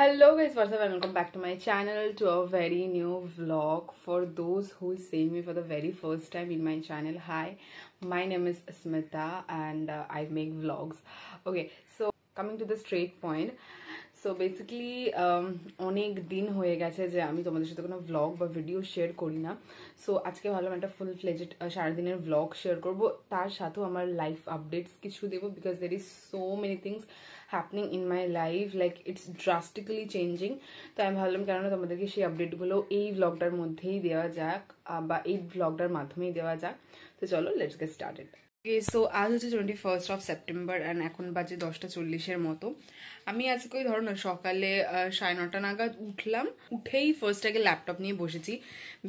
Hello guys, what's up and welcome back to my channel, to a very new vlog. For those who see me for the very first time in my channel, hi, my name is Smita and I make vlogs. Okay, so coming to the straight point. So basically অনেক দিন হয়ে গেছে যে আমি তোমাদের সাথে কোনো vlog বা ভিডিও শেয়ার করি না। সো আজকে ভাবলাম একটা ফুল ফ্লেজড সারাদিনের vlog শেয়ার করব, তার সাথেও আমার লাইফ আপডেটস কিছু দেবো, because there is so many things happening in my life, like it's drastically changing. তো আমি ভাবলাম কেননা তোমাদেরকে সেই আপডেটগুলো এই vlogটার মধ্যেই দেওয়া যাক বা এই vlogটার মাধ্যমেই দেওয়া যাক। তো চলো, লেটস গেট স্টার্টেড। সো আজ হচ্ছে 21st of September অ্যান্ড এখন বাজে 10:40 মতো। আমি আজকে ওই ধরো না সকালে 9:30 নাগাদ উঠলাম, উঠেই ফার্স্ট আগে ল্যাপটপ নিয়ে বসেছি,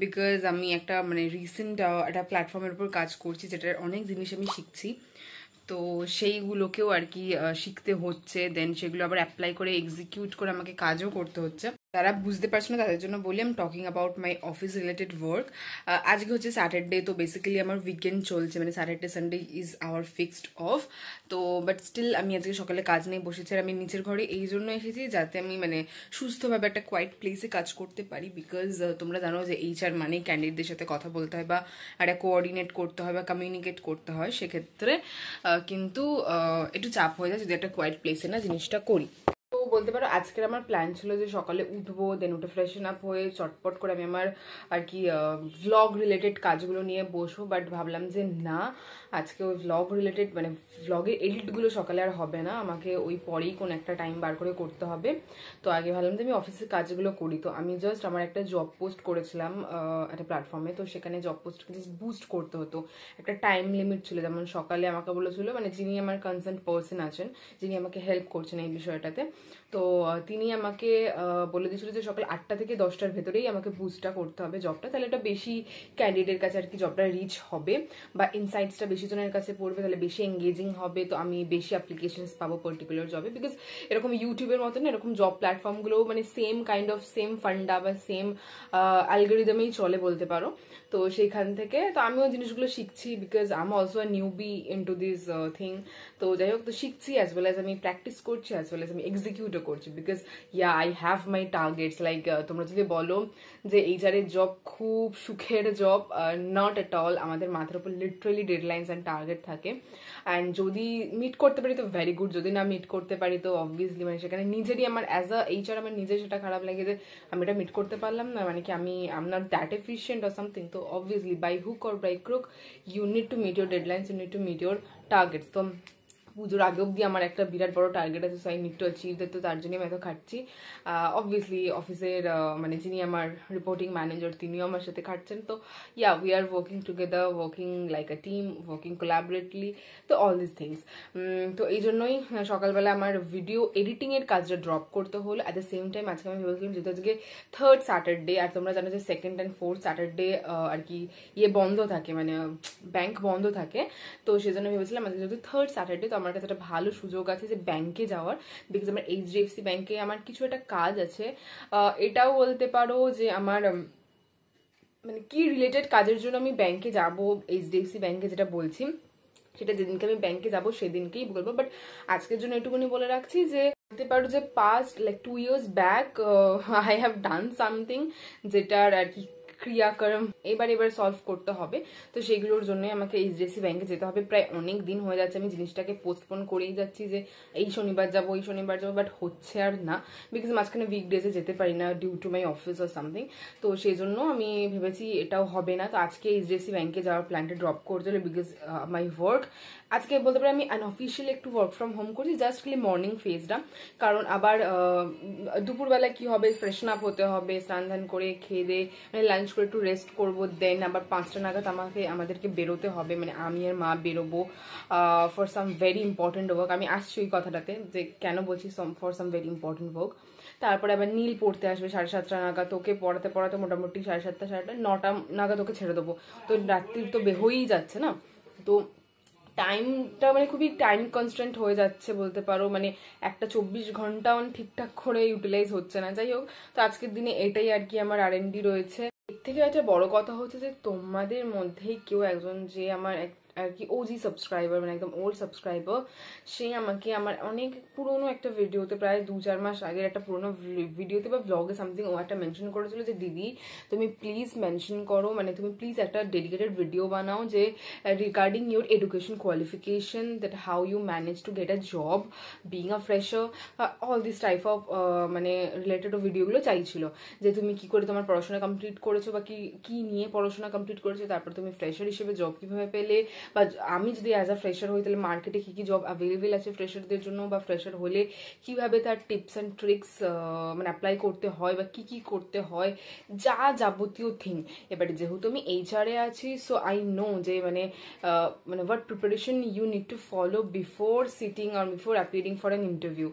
বিকজ আমি একটা রিসেন্ট একটা প্ল্যাটফর্মের উপর কাজ করছি যেটার অনেক জিনিস আমি শিখছি। তো সেইগুলোকেও আর কি শিখতে হচ্ছে, দেন সেগুলো আবার অ্যাপ্লাই করে এক্সিকিউট করে আমাকে কাজও করতে হচ্ছে। যারা বুঝতে পারছো না তাদের জন্য বলি, আমি talking about my office related work. আজকে হচ্ছে স্যাটারডে, তো বেসিক্যালি আমার উইকেন্ড চলছে, Saturday Sunday is our fixed of. তো বাট স্টিল আমি আজকে সকালে কাজ নিয়ে বসেছি, আর আমি নিচের ঘরে এই জন্য এসেছি যাতে আমি সুস্থভাবে একটা কোয়াইট প্লেসে কাজ করতে পারি, বিকজ তোমরা জানো যে এইচআর মানে ক্যান্ডিডেটদের সাথে কথা বলতে হয় বা একটা কোঅর্ডিনেট করতে হয় বা কমিউনিকেট করতে হয়, সেক্ষেত্রে কিন্তু একটু চাপ হয়ে যায় যদি একটা কোয়াইট প্লেসে না জিনিসটা করি। তো বলতে পারো আজকের আমার প্ল্যান ছিল যে সকালে উঠবো, দেন উঠে ফ্রেশন আপ হয়ে চটপট করে আমি আমার আর কি ভ্লগ রিলেটেড কাজগুলো নিয়ে বসবো, বাট ভাবলাম যে না, আজকে ওই ভ্লগ রিলেটেড ভ্লগের এডিটগুলো সকালে আর হবে না, আমাকে ওই পরেই কোন একটা টাইম বার করে করতে হবে। তো আগে ভাবলাম যে আমি অফিসের কাজগুলো করি। তো আমি জাস্ট আমার একটা জব পোস্ট করেছিলাম একটা প্ল্যাটফর্মে, তো সেখানে জব পোস্টকে জাস্ট বুস্ট করতে হতো, একটা টাইম লিমিট ছিল। যেমন সকালে আমাকে বলেছিল যিনি আমার কনসার্ন পার্সন আছেন, যিনি আমাকে হেল্প করছেন এই বিষয়টাতে, তো তিনি আমাকে বলে দিয়েছিল যে সকাল 8টা থেকে 10টার ভেতরেই আমাকে বুস্টটা করতে হবে জবটা, তাহলে এটা বেশি ক্যান্ডিডেটের কাছে আর কি জবটা রিচ হবে বা ইনসাইটসটা বেশি জনের কাছে পড়বে, তাহলে বেশি এঙ্গেজিং হবে, তো আমি বেশি অ্যাপ্লিকেশনস পাবো পার্টিকুলার জবে। বিকজ এরকম ইউটিউবের মতন এরকম জব প্ল্যাটফর্মগুলো সেম কাইন্ড অফ সেম ফান্ডা বা সেম অ্যালগোরিদমেই চলে বলতে পারো। তো সেইখান থেকে তো আমিও জিনিসগুলো শিখছি, because I am also a newbie into this thing. তো যাই হোক, তো শিখছি, অ্যাজ ওয়েল অ্যাজ আমি প্র্যাকটিস করছি, অ্যাজ ওয়েল অ্যাজ আমি এক্সিকিউটও করছি, because I have my targets. Like তোমরা যদি বলো যে এইচআরের জব খুব সুখের জব, নট এট অল। আমাদের মাথার উপর লিটারালি ডেডলাইন্স অ্যান্ড টার্গেট থাকে, অ্যান্ড যদি মিট করতে পারি তো ভেরি গুড, যদি না মিট করতে পারি তো অবভিয়াসলি সেখানে নিজেরই আমার অ্যাজ আ এইচআর আমার নিজের সেটা খারাপ লাগে যে আমি এটা মিট করতে পারলাম না, কি আমি am not that efficient or something. তো obviously by hook or by crook you need to meet your deadlines, you need to meet your targets. তো পুজোর আগে অব্দি আমার একটা বিরাট বড় টার্গেট আছে, so I need to achieve that. তো তার জন্য আমি এত খাটছি। অবভিয়াসলি অফিসের যিনি আমার রিপোর্টিং ম্যানেজার, তিনিও আমার সাথে খাটছেন। তো we are working together, working like a team, working collaboratively, তো অল দিস থিংস। তো এই জন্যই সকালবেলা আমার ভিডিও এডিটিং এর কাজটা ড্রপ করতে হলো। অ্যাট দ্য সেম টাইম আজকে আমি ভেবেছিলাম যেহেতু আজকে থার্ড স্যাটারডে, আর তোমরা জানো যে সেকেন্ড অ্যান্ড ফোর্থ স্যাটারডে আর কি বন্ধ থাকে, ব্যাংক বন্ধ থাকে। তো সেজন্য ভেবেছিলাম আজকে যেহেতু থার্ড স্যাটারডে, তো আমার কাছে একটা ভালো সুযোগ আছে যে ব্যাংকে যাওয়ার, বিকজ আমার এইচডিএফসি ব্যাংকে আমার কিছু একটা কাজ আছে। এটাও বলতে পারো যে আমার কি রিলেটেড কাজের জন্য আমি ব্যাংকে যাব, এইচডিএফসি ব্যাংকে যেটা বলছি সেটা যেদিনকে আমি ব্যাংকে যাবো সেদিনকেই বলবো। বাট আজকের জন্য এটুকুনি বলে রাখছি যে বলতে পারো যে past like 2 years back I have done something যেটার আর কি ক্রিয়াকর্ম এবার সলভ করতে হবে। তো সেইগুলোর জন্যই আমাকে এইচডিএফসি ব্যাংকে যেতে হবে। প্রায় অনেক দিন হয়ে যাচ্ছে আমি জিনিসটাকে পোস্টপোন করেই যাচ্ছি যে এই শনিবার যাবো, বাট হচ্ছে আর না, বিকজ মাঝখানে উইকডেজে যেতে পারি না due to my office or something. তো সেই জন্য আমি ভেবেছি এটাও হবে না। তো আজকে এইচডিএফসি ব্যাংকে যাওয়ার প্ল্যানটা ড্রপ করতে হলো, বিকজ মাই ওয়ার্ক আজকে বলতে পারি আমি আনঅফিসিয়ালি একটু ওয়ার্ক ফ্রম হোম করছি, জাস্ট খালি মর্নিং ফেজটা। কারণ আবার দুপুরবেলা কি হবে, ফ্রেশন আপ হতে হবে, স্নান ধান করে খেয়ে দিয়ে লাঞ্চ করে একটু রেস্ট করবো, দেন আবার 5টা নাগাদ আমাদেরকে বেরোতে হবে, আমি আর মা বেরোবো for some very important work. আমি আসছি ওই কথাটাতে যে কেন বলছি for some very important work. তারপরে আবার নীল পড়তে আসবে 7:30 নাগাদ, ওকে পড়াতে পড়াতে মোটামুটি 7:30 9টা নাগাদ ওকে ছেড়ে দেবো। তো রাত্রি তো হয়েই যাচ্ছে না, তো টাইমটা খুবই টাইম কনস্ট্যান্ট হয়ে যাচ্ছে বলতে পারো, একটা 24 ঘন্টা ঠিকঠাক করে ইউটিলাইজ হচ্ছে না। যাই হোক, তো আজকের দিনে এটাই আর কি আমার আর রয়েছে। এর থেকে একটা বড় কথা হচ্ছে যে তোমাদের মধ্যেই কেউ একজন যে আমার আর কি ওজি সাবস্ক্রাইবার, মানে একদম ওল্ড সাবস্ক্রাইবার, সে আমাকে আমার অনেক পুরোনো একটা ভিডিওতে, প্রায় 2-4 মাস আগের একটা পুরোনো ভিডিওতে বা ব্লগে সামথিং ও একটা মেনশন করেছিল যে দিদি তুমি প্লিজ মেনশন করো, মানে তুমি প্লিজ একটা ডেডিকেটেড ভিডিও বানাও যে regarding your education qualification, that how you manage to get a job being a fresher, all this type of মানে রিলেটেড ভিডিওগুলো চাইছিল, যে তুমি কি করে তোমার পড়াশোনা কমপ্লিট করেছো বা কি নিয়ে পড়াশোনা কমপ্লিট করেছো, তারপর তুমি ফ্রেশার হিসেবে জব কিভাবে পেলে, বা আমি যদি অ্যাজ আ ফ্রেশার হই তাহলে মার্কেটে কি কি জব অ্যাভেলেবেল আছে ফ্রেশারদের জন্য, বা ফ্রেশার হলে কিভাবে তার টিপস অ্যান্ড ট্রিক্স মানে অ্যাপ্লাই করতে হয় বা কি কি করতে হয়, যা যাবতীয় থিং। এবারে যেহেতু আমি এইচআরে আছি, সো আই নো যে মানে what preparation you need to follow before sitting আর before appearing for an interview.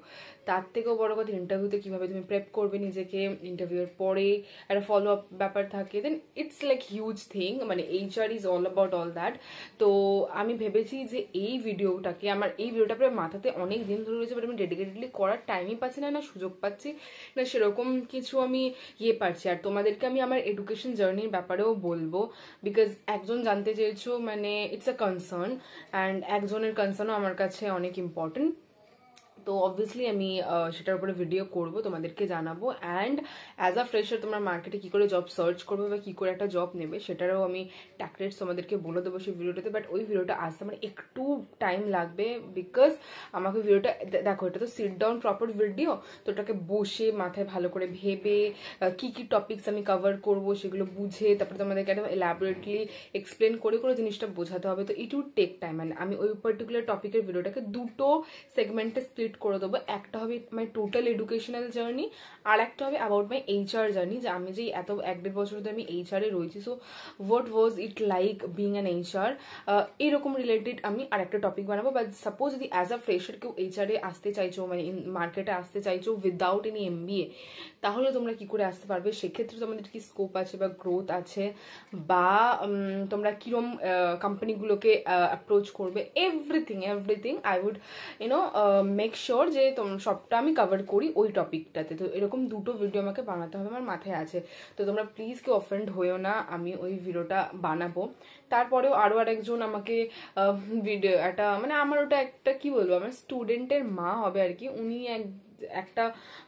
তার থেকেও বড় কথা ইন্টারভিউতে কিভাবে তুমি প্রেপ করবে নিজেকে, ইন্টারভিউর পরে একটা ফলো আপ ব্যাপার থাকে, দেন ইটস লাইক হিউজ থিং, মানে HR is all about all that. তো আমি ভেবেছি যে এই ভিডিওটাকে, আমার এই ভিডিওটা প্রায় মাথাতে অনেক দিন ধরে রয়েছে, বাট আমি ডেডিকেটেডলি করার টাইমই পাচ্ছি না, না সুযোগ পাচ্ছি না, সেরকম কিছু আমি পারছি। আর তোমাদেরকে আমি আমার এডুকেশন জার্নির ব্যাপারেও বলবো, বিকজ একজন জানতে চেয়েছো, মানে ইটস আ কনসার্ন, অ্যান্ড একজনের কনসার্নও আমার কাছে অনেক ইম্পর্টেন্ট। তো অবভিয়াসলি আমি সেটার উপরে ভিডিও করব, তোমাদেরকে জানাবো। অ্যান্ড অ্যাজ আ ফ্রেশার তোমরা মার্কেটে কি করে জব সার্চ করবে বা কি করে একটা জব নেবে, সেটারও আমি ট্যাকটিক্স তোমাদেরকে বলে দেবো সেই ভিডিওটাতে। বাট ওই ভিডিওটা আসতে আমার একটু টাইম লাগবে, বিকজ আমাকে ভিডিওটা দেখো, এটা তো সিট ডাউন প্রপার ভিডিও, তো ওটাকে বসে মাথায় ভালো করে ভেবে কি কি টপিকস আমি কভার করব সেগুলো বুঝে তারপরে তোমাদেরকে একদম এলাবোরেটলি এক্সপ্লেন করে করে জিনিসটা বোঝাতে হবে। তো it would take time. And আমি ওই পার্টিকুলার টপিকের ভিডিওটাকে দুটো সেগমেন্টে স্প্লিট করে দেবো। একটা হবে মাই টোটাল এডুকেশনাল জার্নি, আর একটা হবে অ্যাবাউট মাই এইচআর জার্নি, যে আমি যে এত 1-1.5 বছর ধরে আমি এইচআর এ রয়েছি, so what was it like being an HR, এরকম রিলেটেড আমি আর একটা টপিক বানাবো। বা সাপোজ যদি অ্যাজ আ ফ্রেশার কেউ এইচআর এ আসতে চাইছো, মানে মার্কেটে আসতে চাইছো উইদাউট এনি এমবিএ, তাহলে তোমরা কি করে আসতে পারবে, সেক্ষেত্রে তোমাদের কি স্কোপ আছে বা গ্রোথ আছে, বা তোমরা কিরম কোম্পানিগুলোকে অ্যাপ্রোচ করবে, everything I would make sure যে সবটা আমি কভার করি ওই টপিকটাতে। তো এরকম দুটো ভিডিও আমাকে বানাতে হবে, আমার মাথায় আছে। তো তোমরা প্লিজ কেউ অফেন্ড হয়েও না, আমি ওই ভিডিওটা বানাবো। তারপরেও আরো আরেকজন আমাকে ভিডিও একটা, মানে আমার ওটা একটা কি বলবো, আমার স্টুডেন্টের মা হবে আর কি, উনি একটা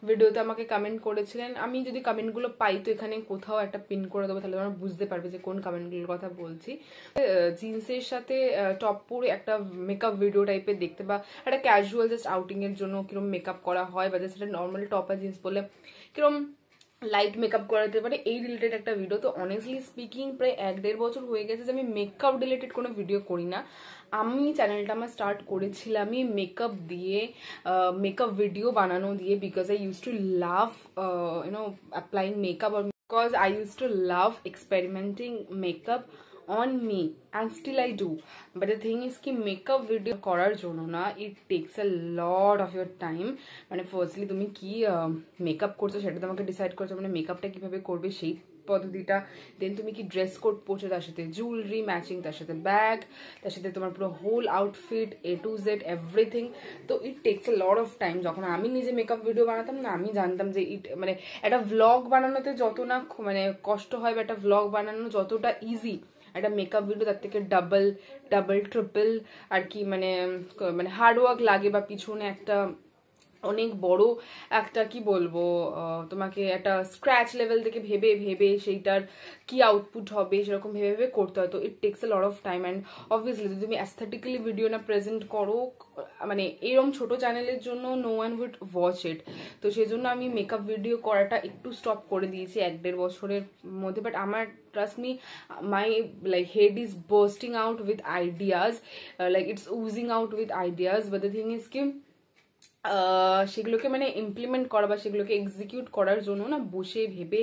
ভিডিওতে আমাকে কমেন্ট করেছিলেন। আমি যদি কমেন্টগুলো পাই তো এখানে কোথাও একটা পিন করে দেবো, তাহলে তোমরা বুঝতে পারবে যে কোন কমেন্টগুলোর কথা বলছি। জিন্সের সাথে টপ পরে একটা মেকআপ ভিডিও টাইপের দেখতে, বা একটা ক্যাজুয়াল জাস্ট আউটিং এর জন্য কিরম মেকআপ করা হয়, বা জাস্ট একটা নর্মাল টপ আর জিন্স বলে কিরম লাইট মেকআপ করাতে পারে, এই রিলেটেড একটা ভিডিও। তো অনেস্টলি স্পিকিং প্রায় 1-1.5 বছর হয়ে গেছে যে আমি মেকআপ রিলেটেড কোনো ভিডিও করি না। আমি চ্যানেলটা আমার স্টার্ট করেছিলামই মেকআপ দিয়ে, মেকআপ ভিডিও বানানো দিয়ে, because I use to love applying makeup, or because I used to love experimenting makeup on me, and still I do. But the thing is ki makeup video করার জন্য না, it takes a lot of your time. মানে firstly তুমি কি makeup করছো সেটা তোমাকে decide করছো, মানে মেকআপটা কিভাবে করবে সেই পদ্ধতিটা, দেন তুমি কি ড্রেস কোড পরছো, তার সাথে জুয়েলারি ম্যাচিং, তার সাথে ব্যাগ, তার সাথে তোমার পুরো whole outfit A to Z everything. তো it takes a lot of time. যখন আমি নিজে মেকআপ ভিডিও বানাতাম না, আমি জানতাম যে মানে একটা ভ্লগ বানানোতে যত না মানে কষ্ট হয়, বা একটা ভ্লগ বানানো যতটা ইজি, একটা মেকআপ ভিডিও তার থেকে ডাবল ট্রিপল আর কি মানে হার্ডওয়ার্ক লাগে, বা পিছনে একটা অনেক বড় একটা কি বলবো তোমাকে একটা স্ক্র্যাচ লেভেল থেকে ভেবে ভেবে সেইটার কি আউটপুট হবে সেরকম ভেবে ভেবে করতে হয়। তো it takes A lot of time. And obviously যদি তুমি অ্যাস্থেটিক্যালি ভিডিও না প্রেজেন্ট করো, মানে এরকম ছোট চ্যানেলের জন্য no one would watch it. তো সেই জন্য আমি মেকআপ ভিডিও করাটা একটু স্টপ করে দিয়েছি 1-1.5 বছরের মধ্যে। বাট আমার trust me, my like head is bursting out with ideas, like it's oozing out with ideas, but the thing is ki সেগুলোকে মানে ইমপ্লিমেন্ট করা বা সেগুলোকে এক্সিকিউট করার জন্য না বসে ভেবে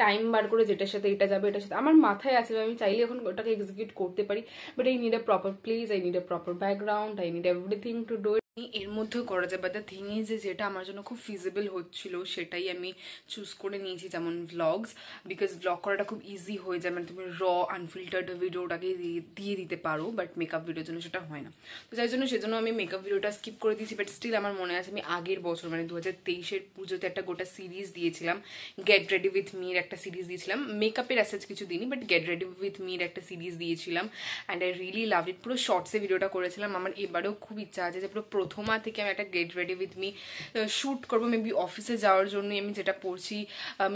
টাইম বার করে যেটার সাথে এটা যাবে, এটার সাথে আমার মাথায় আছে, আমি চাইলে এখন ওটাকে এক্সিকিউট করতে পারি, but I need a proper place, I need a proper background, I need everything to do it. এর মধ্যেও করা যায়, বাট দ্য থিং ইজ যে যেটা আমার জন্য খুব ফিজিবল হচ্ছিল সেটাই আমি চুজ করে নিয়েছি, যেমন ভ্লগস, বিকজ ভ্লগ করাটা খুব ইজি হয়ে যায়, মানে তুমি র আনফিল্টার্ড ভিডিওটাকে দিয়ে দিতে পারো, বাট মেকআপ ভিডিওর জন্য সেটা হয় না। তো যাই জন্য সেজন্য আমি মেকআপ ভিডিওটা স্কিপ করে দিয়েছি। বাট স্টিল আমার মনে আছে আমি আগের বছর মানে 2023-এর পুজোতে একটা গোটা সিরিজ দিয়েছিলাম, গেট রেডি উইথ মির একটা সিরিজ দিয়েছিলাম, মেকআপের অ্যাসেজ কিছু দিনই, but gate ready with Mir একটা সিরিজ দিয়েছিলাম অ্যান্ড আই রিয়েলি লাভ ইট। পুরো শর্টসে ভিডিওটা করেছিলাম। আমার এবারেও খুব ইচ্ছা আছে যে পুরো প্রথমা থেকে আমি একটা get ready with me shoot করবো, মেবি অফিসে যাওয়ার জন্য আমি যেটা পড়ছি,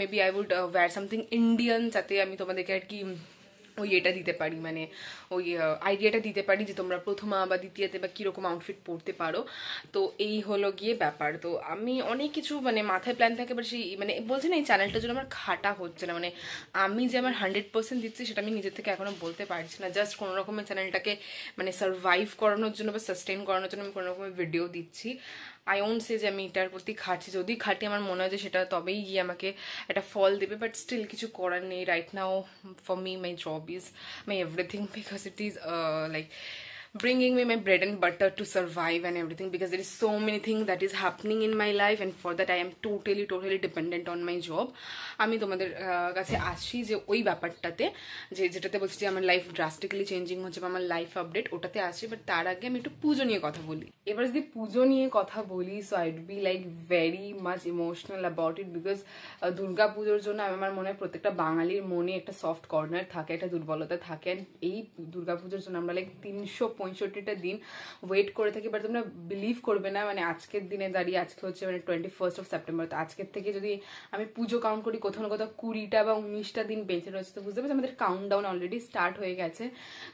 maybe I would wear something Indian, যাতে আমি তোমাদেরকে আর কি ওই এটা দিতে পারি, মানে ওই আইডিয়াটা দিতে পারি যে তোমরা প্রথমা বা দ্বিতীয়তে বা কীরকম আউটফিট পরতে পারো। তো এই হলো গিয়ে ব্যাপার। তো আমি অনেক কিছু মানে মাথায় প্ল্যান থাকে, বাট সেই মানে বলছি না এই চ্যানেলটার জন্য আমার খাটা হচ্ছে না, মানে আমি যে আমার 100% দিচ্ছি সেটা আমি নিজের থেকে এখনও বলতে পারছি না। জাস্ট কোনো রকমের চ্যানেলটাকে মানে সার্ভাইভ করানোর জন্য বা সাস্টেন করানোর জন্য আমি কোনো রকমের ভিডিও দিচ্ছি। আই ওন্ট সে যে আমি এটার প্রতি খাটছি, যদি খাটি আমার মনে হয় যে সেটা তবেই গিয়ে আমাকে একটা ফল দেবে, বাট স্টিল কিছু করার নেই। Right now for me my job is my everything, because it is like bringing me my bread and butter to survive and everything, because there is so many things that is happening in my life and for that I am totally dependent on my job. আমি তোমাদের কাছে আসি যে ওই ব্যাপারটাতে, যেটাতে বলছি যে আমার লাইফ ড্রাস্টিক্যালি চেঞ্জিং হচ্ছে বা আমার লাইফ আপডেট, ওটাতে আসি। বাট তার আগে আমি একটু পুজো নিয়ে কথা বলি। এবার যদি পুজো নিয়ে কথা বলি, so I'd be like very much emotional about it, because Durga পুজোর জন্য আমার মনে হয় প্রত্যেকটা বাঙালির মনে একটা সফট কর্নার থাকে, একটা দুর্বলতা থাকে। এই দুর্গা পুজোর জন্য আমরা লাইক 365টা দিন ওয়েট করে থাকি। বাট তোমরা বিলিভ করবে না, মানে আজকের দিনে দাঁড়িয়ে, আজকে হচ্ছে মানে 21st of September, তো আজকের থেকে যদি আমি পুজো কাউন্ট করি কোথাও না কোথাও 20টা বা 19টা দিন বেঁচে রয়েছে। তো বুঝতে পারছি আমাদের কাউন্টডাউন অলরেডি স্টার্ট হয়ে গেছে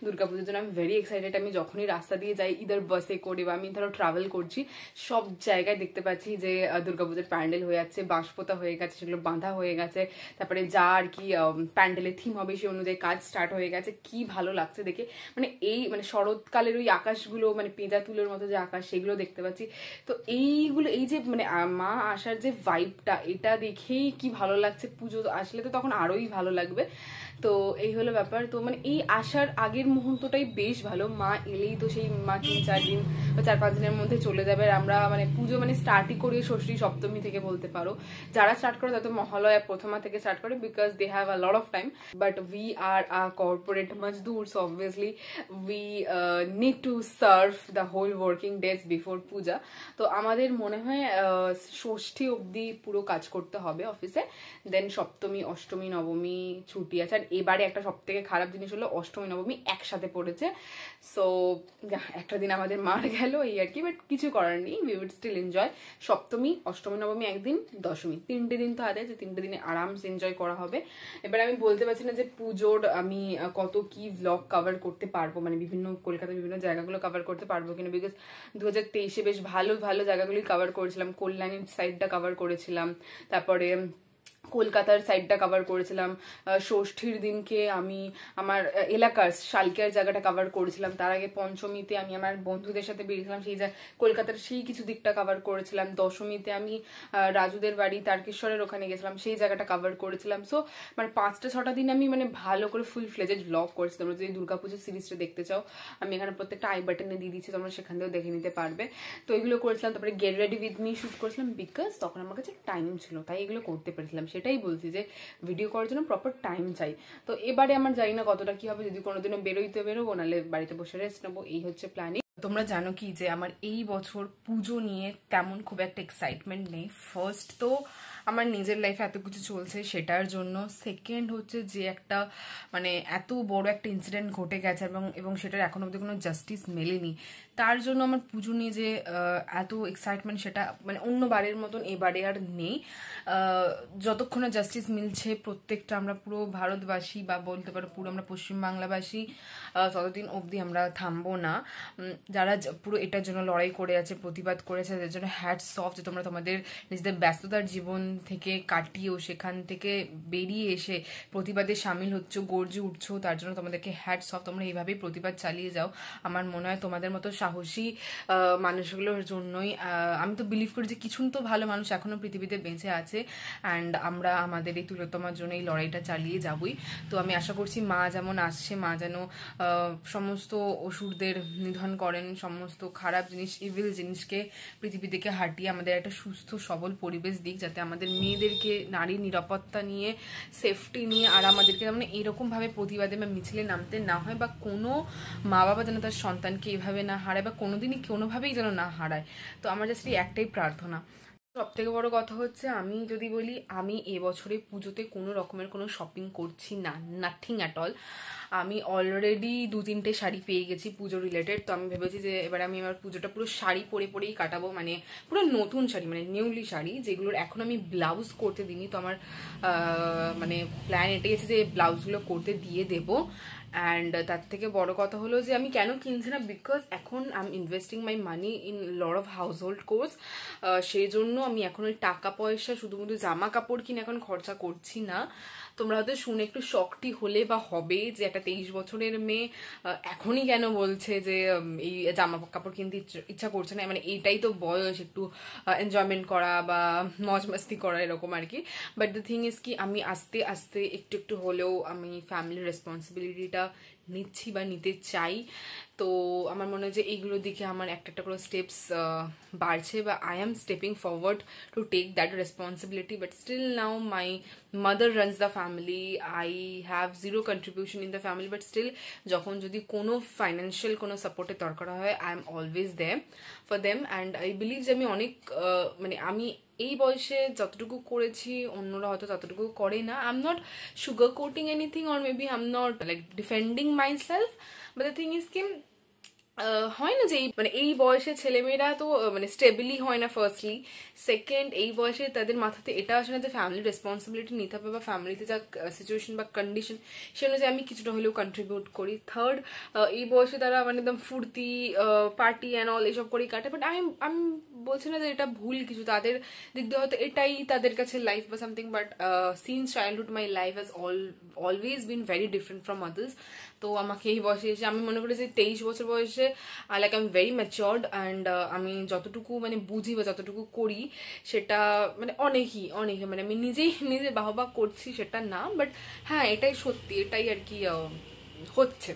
দুর্গা পুজোর জন্য। আমি ভেরি এক্সাইটেড। আমি যখনই রাস্তা দিয়ে যাই, ইদার বাসে করে বা আমি ধরো ট্রাভেল করছি, সব জায়গায় দেখতে পাচ্ছি যে দুর্গাপুজোর প্যান্ডেল হয়ে যাচ্ছে, বাঁশপোতা হয়ে গেছে, সেগুলো বাঁধা হয়ে গেছে, তারপরে যা আর কি প্যান্ডেলের থিম হবে সেই অনুযায়ী কাজ স্টার্ট হয়ে গেছে। কি ভালো লাগছে দেখে, মানে এই মানে শরৎকালের ওই আকাশগুলো, মানে পেঁজা তুলোর মতো যে আকাশ, সেগুলো দেখতে পাচ্ছি। তো এইগুলো, এই যে মানে মা আসার যে ভাইবটা, এটা দেখেই কি ভালো লাগছে। পুজো আসলে তো তখন আরোই ভালো লাগবে। তো এই হলো ব্যাপার। তো মানে এই আসার আগের মুহূর্তটাই বেশ ভালো। মা এলেই তো সেই মা 3-4 দিন বা 4-5 দিনের মধ্যে চলে যাবে। আর আমরা মানে পুজো মানে স্টার্টই করি ষষ্ঠী সপ্তমী থেকে বলতে পারো। যারা স্টার্ট করে তারা তো মহালয়া প্রথমা থেকে স্টার্ট করে, because they have a lot of time, but we are a corporate মজদুর, so obviously we need to serve the whole working days before Puja. তো আমাদের মনে হয় ষষ্ঠী অবধি পুরো কাজ করতে হবে অফিসে, দেন সপ্তমী অষ্টমী নবমী ছুটি আছে। আর এবারে একটা সব থেকে খারাপ জিনিস হলো অষ্টমী নবমী একসাথে পড়েছে, সো একটা দিন আমাদের মার গেল এই আর কি, বাট কিছু করার নেই, we weed still enjoy. Saptami Ashtami নবমী একদিন, দশমী 3টে দিন তো আছে, যে 3টে দিনে আরামসে এনজয় করা হবে। এবার আমি বলতে পারছি না যে পুজোর আমি কত কি ভ্লগ কভার করতে পারবো, মানে বিভিন্ন কলকাতার বিভিন্ন জায়গাগুলো কভার করতে পারবো কিনা, বিকজ 2023-এ বেশ ভালো ভালো জায়গাগুলি কভার করেছিলাম। কল্যাণীর সাইডটা কভার করেছিলাম, তারপরে কলকাতার সাইডটা কভার করেছিলাম। ষষ্ঠীর দিনকে আমি আমার এলাকার শালকের জায়গাটা কভার করেছিলাম। তার আগে পঞ্চমীতে আমি আমার বন্ধুদের সাথে বেরিয়েছিলাম, সেই কলকাতার সেই কিছু দিকটা কভার করেছিলাম। দশমীতে আমি রাজুদের বাড়ি তারকেশ্বরের ওখানে গেছিলাম, সেই জায়গাটা কভার করেছিলাম। সো মানে 5-6টা দিন আমি মানে ভালো করে ফুল ফ্লেজেড ভ্লগ করেছি। তোমরা যদি দুর্গাপুজোর সিরিজটা দেখতে চাও, আমি এখানে প্রত্যেকটা আই বাটনে দিয়ে দিচ্ছি, তোমরা সেখান থেকেও দেখে নিতে পারবে। তো এগুলো করেছিলাম। তারপরে gate ready with me shoot করেছিলাম, বিকজ তখন আমার কাছে টাইম ছিল, তাই এগুলো করতে পেরেছিলাম। সেটাই বলছি যে ভিডিও করার জন্য প্রপার টাইম চাই। তো এবারে আমার জানি না কতটা কি হবে, যদি কোনোদিনও বেরোইতে বেরোবো, নাহলে বাড়িতে বসে রেস্ট নেবো, এই হচ্ছে প্ল্যানিং। তোমরা জানো কি যে আমার এই বছর পুজো নিয়ে তেমন খুব একটা এক্সাইটমেন্ট নেই। ফার্স্ট তো আমার নিজের লাইফে এত কিছু চলছে সেটার জন্য, সেকেন্ড হচ্ছে যে একটা মানে এত বড় একটা ইনসিডেন্ট ঘটে গেছে এবং সেটার এখনো অবধি কোনো জাস্টিস মেলেনি, তার জন্য আমার পুজো নিয়ে যে এত এক্সাইটমেন্ট সেটা মানে অন্য বারের মতন এবারে আর নেই। যতক্ষণ না জাস্টিস মিলছে প্রত্যেকটা আমরা পুরো ভারতবাসী বা বলতে পারো পুরো আমরা পশ্চিমবাংলাবাসী, ততদিন অবধি আমরা থামবো না। যারা পুরো এটার জন্য লড়াই করে আছে, প্রতিবাদ করেছে, তাদের জন্য হ্যাটস অফ, যে তোমরা তোমাদের নিজেদের ব্যস্ততার জীবন থেকে কাটিয়েও, সেখান থেকে বেরিয়ে এসে প্রতিবাদে সামিল হচ্ছ, গর্জে উঠছো, তার জন্য তোমাদেরকে হ্যাটস অফ। তোমরা এইভাবেই প্রতিবাদ চালিয়ে যাও। আমার মনে হয় তোমাদের মতো সাহসী মানুষগুলোর জন্যই আমি তো বিলিভ করি যে কিছু তো ভালো মানুষ এখনো পৃথিবীতে বেঁচে আছে, অ্যান্ড আমরা আমাদের এই তিলোত্তমার জন্য এই লড়াইটা চালিয়ে যাবই। তো আমি আশা করছি মা যেমন আসছে, মা যেন সমস্ত অসুরদের নিধন করেন, সমস্ত খারাপ জিনিস, ইভিল জিনিসকে পৃথিবী থেকে হাঁটিয়ে আমাদের একটা সুস্থ সবল পরিবেশ দিক, যাতে আমাদের মেয়েদেরকে নারী নিরাপত্তা নিয়ে, সেফটি নিয়ে, আর আমাদেরকে যেমন এইরকমভাবে প্রতিবাদে বা মিছিলে নামতে না হয়, বা কোনো মা বাবা যেন তার সন্তানকে এইভাবে না হারায়, বা কোনোদিনই কোনোভাবেই যেন না হারায়। তো আমার জাস্ট একটাই প্রার্থনা। সব থেকে বড় কথা হচ্ছে, আমি যদি বলি, আমি এবছরে পুজোতে কোনো রকমের কোনো শপিং করছি না, নাথিং অ্যাট অল। আমি অলরেডি 2-3টে শাড়ি পেয়ে গেছি পুজো রিলেটেড। তো আমি ভেবেছি যে এবার আমি আমার পুজোটা পুরো শাড়ি পরে পরেই কাটাবো, মানে পুরো নতুন শাড়ি, মানে নিউলি শাড়ি, যেগুলোর এখন আমি ব্লাউজ করতে দিইনি। তো আমার মানে প্ল্যান এটাই আছে যে ব্লাউজগুলো করতে দিয়ে দেবো। অ্যান্ড তার থেকে বড় কথা হলো যে আমি কেন কিনছি না, বিকজ এখন I am investing my money in lot of house hold course. সেই জন্য আমি এখন ওই টাকা পয়সা শুধুমাত্র জামা কাপড় কিনে এখন খরচা করছি না। তোমরা হয়তো শুনে একটু শকটি হলে বা হবে যে একটা 23 বছরের মেয়ে এখনই কেন বলছে যে এই জামা কাপড় কিনতে ইচ্ছা করছে না, মানে এইটাই তো বয়স একটু এনজয়মেন্ট করা বা মজ মাস্তি করা, এরকম আর কি। বাট দ্য থিং ইজ কি, আমি আস্তে আস্তে একটু একটু হলেও আমি ফ্যামিলির রেসপন্সিবিলিটিটা নিচ্ছি বা নিতে চাই। তো আমার মনে হয় যে এইগুলোর দিকে আমার একটা একটা করে স্টেপস বাড়ছে, বা I am stepping forward to take that responsibility. But still now my mother runs the family, I have zero contribution in the family. But still যখন যদি কোনো ফাইন্যান্সিয়াল কোনো সাপোর্টের দরকার হয়, I am always there for them. And I believe যে আমি অনেক মানে আমি এই বয়সে যতটুকু করেছি অন্যরা হয়তো ততটুকু করে না। I am not sugar coating anything, or maybe I am not like defending my self, but the thing is কি হয় না যে মানে এই বয়সে ছেলেমেয়েরা তো মানে স্টেবলি হয় না ফার্স্টলি। সেকেন্ড, এই বয়সে তাদের মাথাতে এটা আসে না যে ফ্যামিলির রেসপন্সিবিলিটি নিতে হবে, বা ফ্যামিলিতে যা সিচুয়েশন বা কন্ডিশন সে অনুযায়ী আমি কিছুটা হলেও কন্ট্রিবিউট করি। থার্ড, এই বয়সে তারা মানে একদম ফুর্তি পার্টি অ্যান্ড অল এসব করেই কাটে। বাট আমি বলছি না যে এটা ভুল কিছু, তাদের দিক দিয়ে হয়তো এটাই তাদের কাছে লাইফ বা something. But since childhood my life has always been very different from others. তো আমাকে এই বয়সে এসে আমি মনে করি যে 23 বছর বয়সে like I am very matured, and আমি যতটুকু মানে বুঝি বা যতটুকু করি সেটা মানে অনেকই মানে আমি নিজে বাহবা করছি সেটা না, বাট হ্যাঁ এটাই সত্যি, এটাই আর কি হচ্ছে।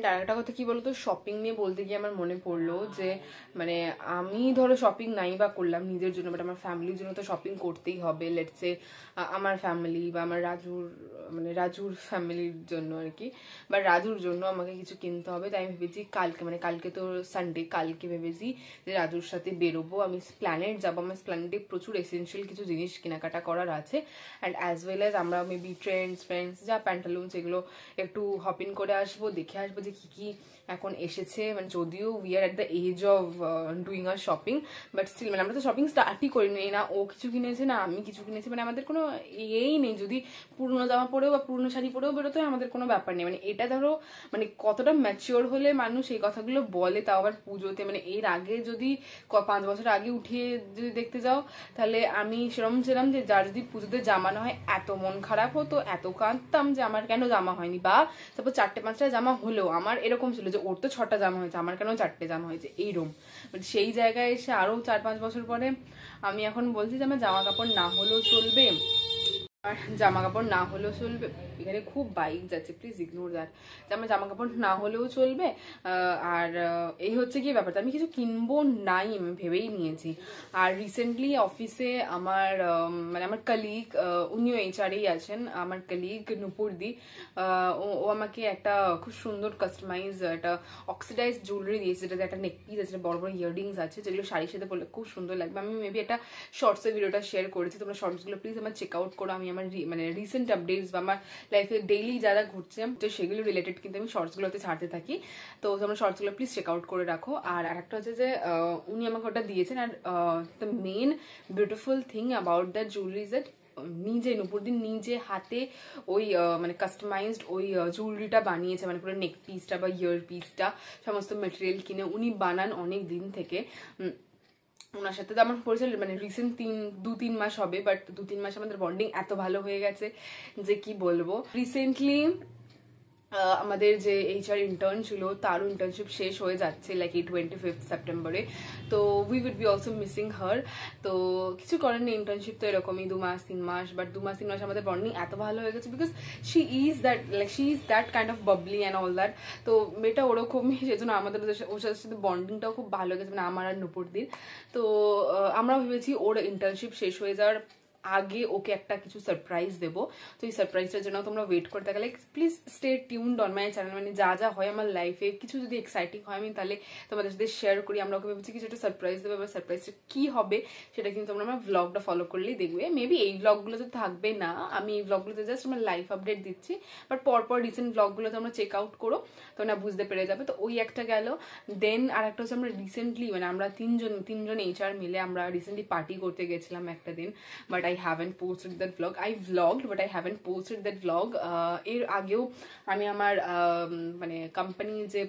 আর একটা কথা কি বলতো, শপিং নিয়ে বলতে গিয়ে আমার মনে পড়লো যে মানে আমি ধরো শপিং নাই বা করলাম নিজের জন্য, বাট আমার ফ্যামিলির জন্য তো শপিং করতেই হবে। লেটসে আমার ফ্যামিলি বা আমার রাজুর ফ্যামিলির জন্য আর কি, বা রাজুর জন্য আমাকে কিছু কিনতে হবে। তাই আমি ভেবেছি কালকে তো সানডে, কালকে ভেবেছি যে রাজুর সাথে বেরোবো, আমি স্প্ল্যানেড যাবো। আমার স্প্ল্যানেডে প্রচুর এসেন্সিয়াল কিছু জিনিস কেনাকাটা করার আছে, অ্যান্ড অ্যাজ ওয়েল অ্যাজ আমরা মেবি ফ্রেন্ডস যা প্যান্টালুন্স এগুলো একটু হপিং করে আসবো, দেখে আসবো যে কি কি এখন এসেছে। মানে যদিও we are at the edge of doing or shopping, but still মানে আমরা তো শপিং স্টার্টই করিনি, না ও কিছু কিনেছে না আমি কিছু কিনেছি, মানে আমাদের কোনো ইয়েই নেই। যদি পুরনো জামা পরেও বা পুরনো শাড়ি পরেও বেরোতে হয় আমাদের কোনো ব্যাপার নেই। মানে এটা ধরো মানে কতটা ম্যাচিওর হলে মানুষ এই কথাগুলো বলে, তাও আবার পুজোতে। মানে এর আগে যদি 5 বছর আগে উঠিয়ে যদি দেখতে যাও, তাহলে আমি সেরকম ছিলাম যে যার যদি পুজোতে জামা না হয় এত মন খারাপ হতো, এত কাঁদতাম যে আমার কেন জামা হয়নি, বা তারপর 4-5টা জামা হলেও আমার এরকম ছিল যে ওর তো 6টা জামা হয়েছে, আমার কেন 4টে জামা হয়েছে, এইরকম। সেই জায়গায় এসে আরো 4-5 বছর পরে আমি এখন বলছি যে আমার জামা কাপড় না হলেও চলবে, আর জামা কাপড় না হলেও চলবে। এখানে খুব বাইক যাচ্ছে, প্লিজ ইগনোর দ্যাট। যে আমার জামা কাপড় না হলেও চলবে, আর এই হচ্ছে কি ব্যাপারটা, আমি কিছু কিনবো নাই আমি ভেবেই নিয়েছি। আর রিসেন্টলি অফিসে আমার মানে আমার কলিগ, উনিও এইচআরই আছেন, আমার কলিগ নুপুরদি, ও আমাকে একটা খুব সুন্দর কাস্টমাইজ একটা অক্সিডাইজ জুয়েলারি দিয়েছে, যেটাতে একটা নেকপিস আছে, বড় বড় ইয়াররিংস আছে, যেগুলো শাড়ির সাথে পরলে খুব সুন্দর লাগবে। আমি মেবি একটা শর্টসের ভিডিওটা শেয়ার করেছি, তোমরা শর্টসগুলো প্লিজ আমার চেক আউট করো। আমি আমার মানে রিসেন্ট আপডেটস বা আমার লাইফে ডেইলি যারা ঘুরছে তো সেগুলো রিলেটেড কিন্তু আমি শর্টসগুলোতে ছাড়তে থাকি। তো তোমরা শর্টসগুলো প্লিজ চেক আউট করে রাখো। আর আরেকটা হচ্ছে যে উনি আমাকে ওটা দিয়েছেন, আর the main beautiful thing about that jewellery is that নিজে নুপুরদিন নিজে হাতে ওই মানে কাস্টমাইজড ওই জুয়েলারিটা বানিয়েছে, মানে পুরো নেক পিসটা বা ইয়ার পিসটা সমস্ত মেটেরিয়াল কিনে উনি বানান অনেক দিন থেকে। ওনার সাথে তো আমার পরিচয় মানে রিসেন্ট 2-3 মাস হবে, বাট 2-3 মাস আমাদের বন্ডিং এত ভালো হয়ে গেছে যে কি বলবো। রিসেন্টলি আমাদের যে HR ইন্টার্ন ছিল তারও ইন্টার্নশিপ শেষ হয়ে যাচ্ছে লাইক এই 25 সেপ্টেম্বরে। তো we would be also missing her. তো কিছু করার নেই, ইন্টার্নশিপ তো এরকমই 2-3 মাস, বাট 2-3 মাস আমাদের বন্ডিং এত ভালো হয়ে গেছে because she is that kind of Babli and all that. তো মেয়েটা ওরকমই, সেজন্য আমাদের ওর সাথে বন্ডিংটাও খুব ভালো হয়ে গেছে, মানে আমার আর নুপুরদির। তো আমরাও ভেবেছি ওর ইন্টার্নশিপ শেষ হয়ে যাওয়ার আগে ওকে একটা কিছু সারপ্রাইজ দেবো। তো এই সারপ্রাইজটার জন্য তোমরা ওয়েট করতে গেলে please stay tuned on my channel. মানে যা যা হয় আমার লাইফে কিছু যদি এক্সাইটিং হয় আমি তাহলে তোমাদের সাথে শেয়ার করি। আমরা ওকে ভেবেছি কিছু একটা সারপ্রাইজ দেবো, এবার সারপ্রাইজটা কি হবে সেটা কিন্তু তোমরা আমার ব্লগটা ফলো করলেই দেখবে। মেবি এই ব্লগগুলোতে থাকবে না, আমি এই ব্লগগুলোতে জাস্ট আমার লাইফ আপডেট দিচ্ছি, বাট পরপর রিসেন্ট ব্লগগুলো তোমরা চেক আউট করো, তোমরা বুঝতে পেরে যাবে। তো ওই একটা গেল। দেন আর একটা হচ্ছে আমরা রিসেন্টলি মানে আমরা তিনজন HR মিলে আমরা রিসেন্টলি পার্টি করতে গেছিলাম একটা দিন, but I haven't posted that vlog. I vlogged but I haven't posted that vlog. এর আগেও আমি আমার মানে কোম্পানি যে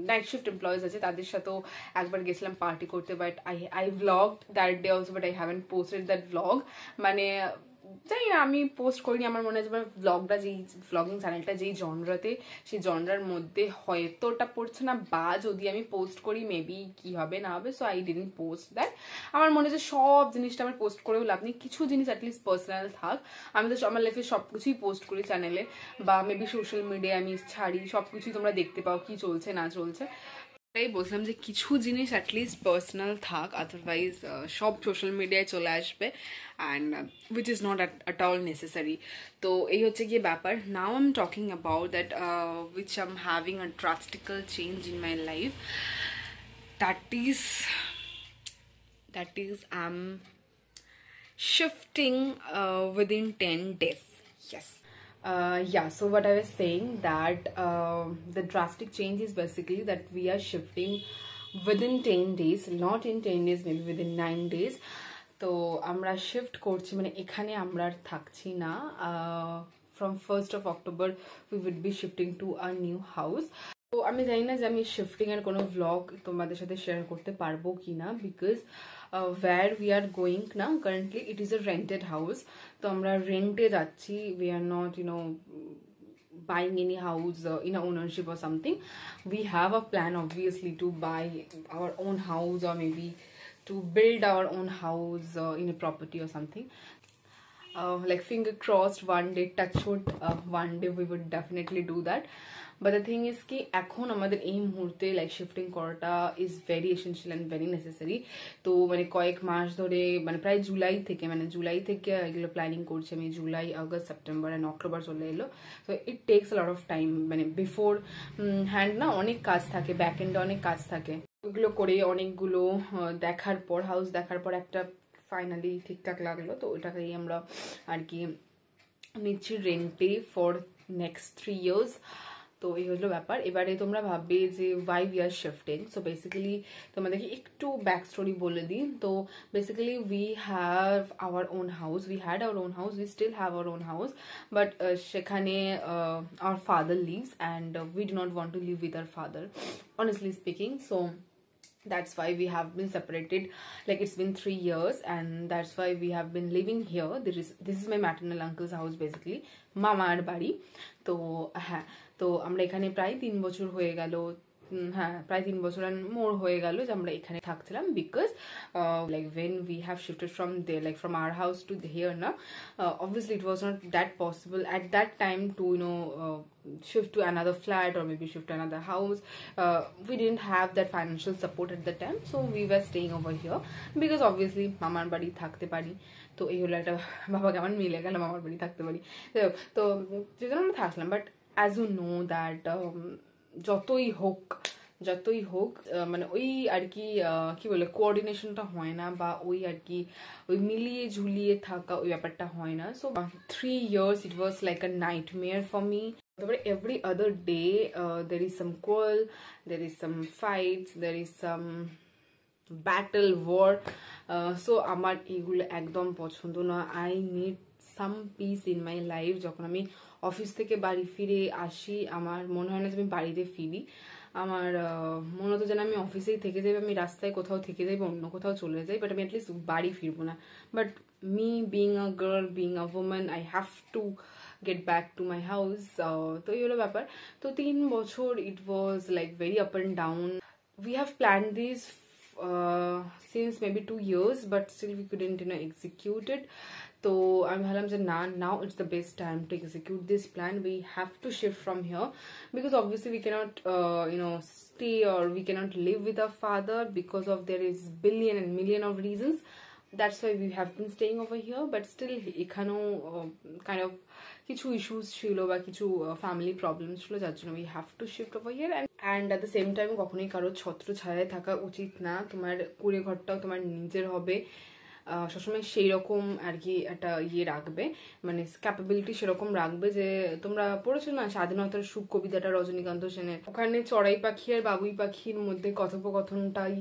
নাইট শিফট এমপ্লয়িজ আছে তাদের সাথেও একবার গেছিলাম পার্টি করতে, but I vlogged that day also but I haven't posted that vlog. মানে জানি না, আমি পোস্ট করিনি। আমার মনে হয় ব্লগটা যেই ভ্লগিং চ্যানেলটা যেই জনরাতে সেই জনরার মধ্যে হয়তো ওটা পড়ছে না, বা যদি আমি পোস্ট করি মেবি কি হবে না হবে, so I didn't post that. আমার মনে হয় সব জিনিসটা আমার পোস্ট করেও লাভ নেই, কিছু জিনিস অ্যাটলিস্ট পার্সোনাল থাক। আমি তো আমার লাইফে সব কিছুই পোস্ট করি চ্যানেলে, বা মেবি সোশ্যাল মিডিয়ায় আমি ছাড়ি, সব কিছুই তোমরা দেখতে পাও কি চলছে না চলছে। তাই বলছিলাম যে কিছু জিনিস অ্যাটলিস্ট পার্সোনাল থাক, আদারওয়াইজ সব সোশ্যাল মিডিয়ায় চলে আসবে, and which is not at all necessary. তো এই হচ্ছে গিয়ে ব্যাপার। Now I am talking about that which I am having a drastical change in my life, that is I'm shifting within 10 days. Yes. Yeah, so what I was saying that the drastic change is basically that we are shifting within 10 days, not in 10 days, maybe within 9 days. তো আমরা shift করছি, মানে এখানে আমরা আর থাকছি না। from 1st of October we would be shifting to a new house. তো আমি জানি না যে আমি শিফটিং এর কোনো ভ্লগ তোমাদের সাথে শেয়ার করতে পারবো কিনা, because where we are going now currently it is a rented house. তো আমরা রেন্টে যাচ্ছি, we are not buying any house in a ownership or something. We have a plan obviously to buy our own house, or maybe to build our own house in a property or something. Like finger crossed, one day, touch wood, one day we would definitely do that. But the thing is ki ekhon amader ei muhurte like shifting korata is very essential and very necessary. তো মানে কয়েক মাস ধরে মানে প্রায় জুলাই থেকে এগুলো planning করছি আমি। July, August, September and October চলে এলো। তো it takes a lot of time, মানে বিফোর হ্যান্ড না অনেক কাজ থাকে, ব্যাক এন্ডে অনেক কাজ থাকে। ওগুলো করে অনেকগুলো দেখার পর, হাউস দেখার পর একটা ফাইনালি ঠিকঠাক লাগলো। তো ওইটাকেই আমরা আর কি নিচ্ছি রেন্টে ফর নেক্সট 3 years। তো এই হলো ব্যাপার। এবারে তোমরা ভাববে যে why we are shifting. So basically তোমাদেরকে একটু ব্যাক স্টোরি বলে দিই। তো basically we have our own house, we had our own house, we still have our own house, but সেখানে our father lives and we do not want to live with our father, honestly speaking. So that's why we have been separated, like it's been 3 years, and that's why we have been living here. This is my maternal uncle's house, basically mamar bari. তো হ্যাঁ, তো আমরা এখানে প্রায় 3 বছর হয়ে গেল, হ্যাঁ প্রায় 3 বছর and more হয়ে গেল যে আমরা এখানে থাকছিলাম, because like when we have shifted from there, like from our house to here now, obviously it was not that possible at that time to shift to another flat or maybe shift to another house. We didn't have that financial support at the time, so we were staying over here because obviously মামার বাড়ি থাকতে পারি। তো এই হলো একটা, বাবা কেমন মিলে গেল, মামার বাড়ি থাকতে পারি। তো যেজন্য আমরা থাকলাম, but as you know that যতই হোক মানে ওই আর কি কি বলে কোঅর্ডিনেশনটা হয় না, বা ওই আর কি ওই মিলিয়ে ঝুলিয়ে থাকা ওই ব্যাপারটা হয় না। So 3 years it was like a nightmare for me. Every other day there is some quarrel, there is some fights, there is some battle, war. So আমার এগুলো একদম পছন্দ না। I need some peace in my life. যখন আমি office থেকে বাড়ি ফিরে আসি আমার মনে হয় না যে আমি বাড়িতে ফিরি। আমার মনে হতো যেন আমি অফিসেই থেকে যাই, আমি রাস্তায় কোথাও থেকে যাই বা অন্য কোথাও চলে যাই, বাট আমি অ্যাটলিস্ট বাড়ি ফিরবো না। But me being a girl, being a woman, I have to get back to my house. তো এই হলো ব্যাপার। তো 3 বছর it was like very up and down. We have planned this since maybe 2 years, but still we couldn't execute it. So I'm bhalam যে না, now it's the best time to execute this plan. We have to shift from here because obviously we cannot stay, or we cannot live with our father because of there is billion and million of reasons. That's why we have been staying over here, but still এখানেও kind of কিছু issues ছিল বা কিছু family problems ছিল, যার জন্য we have to shift over here. And at the same time কখনোই কারোর ছত্র ছায়ায় থাকা উচিত না। তোমার কুড়ে ঘরটাও তোমার নিজের হবে, সবসময় সেই রকম আর কি একটা ইয়ে রাখবে, মানে ক্যাপাবিলিটি সেরকম রাখবে। যে তোমরা পড়েছো না স্বাধীনতার সুখ কবিতাটা রজনীকান্ত সেনের, ওখানে চড়াই পাখি আর বাবুই পাখির মধ্যে কথোপকথনটাই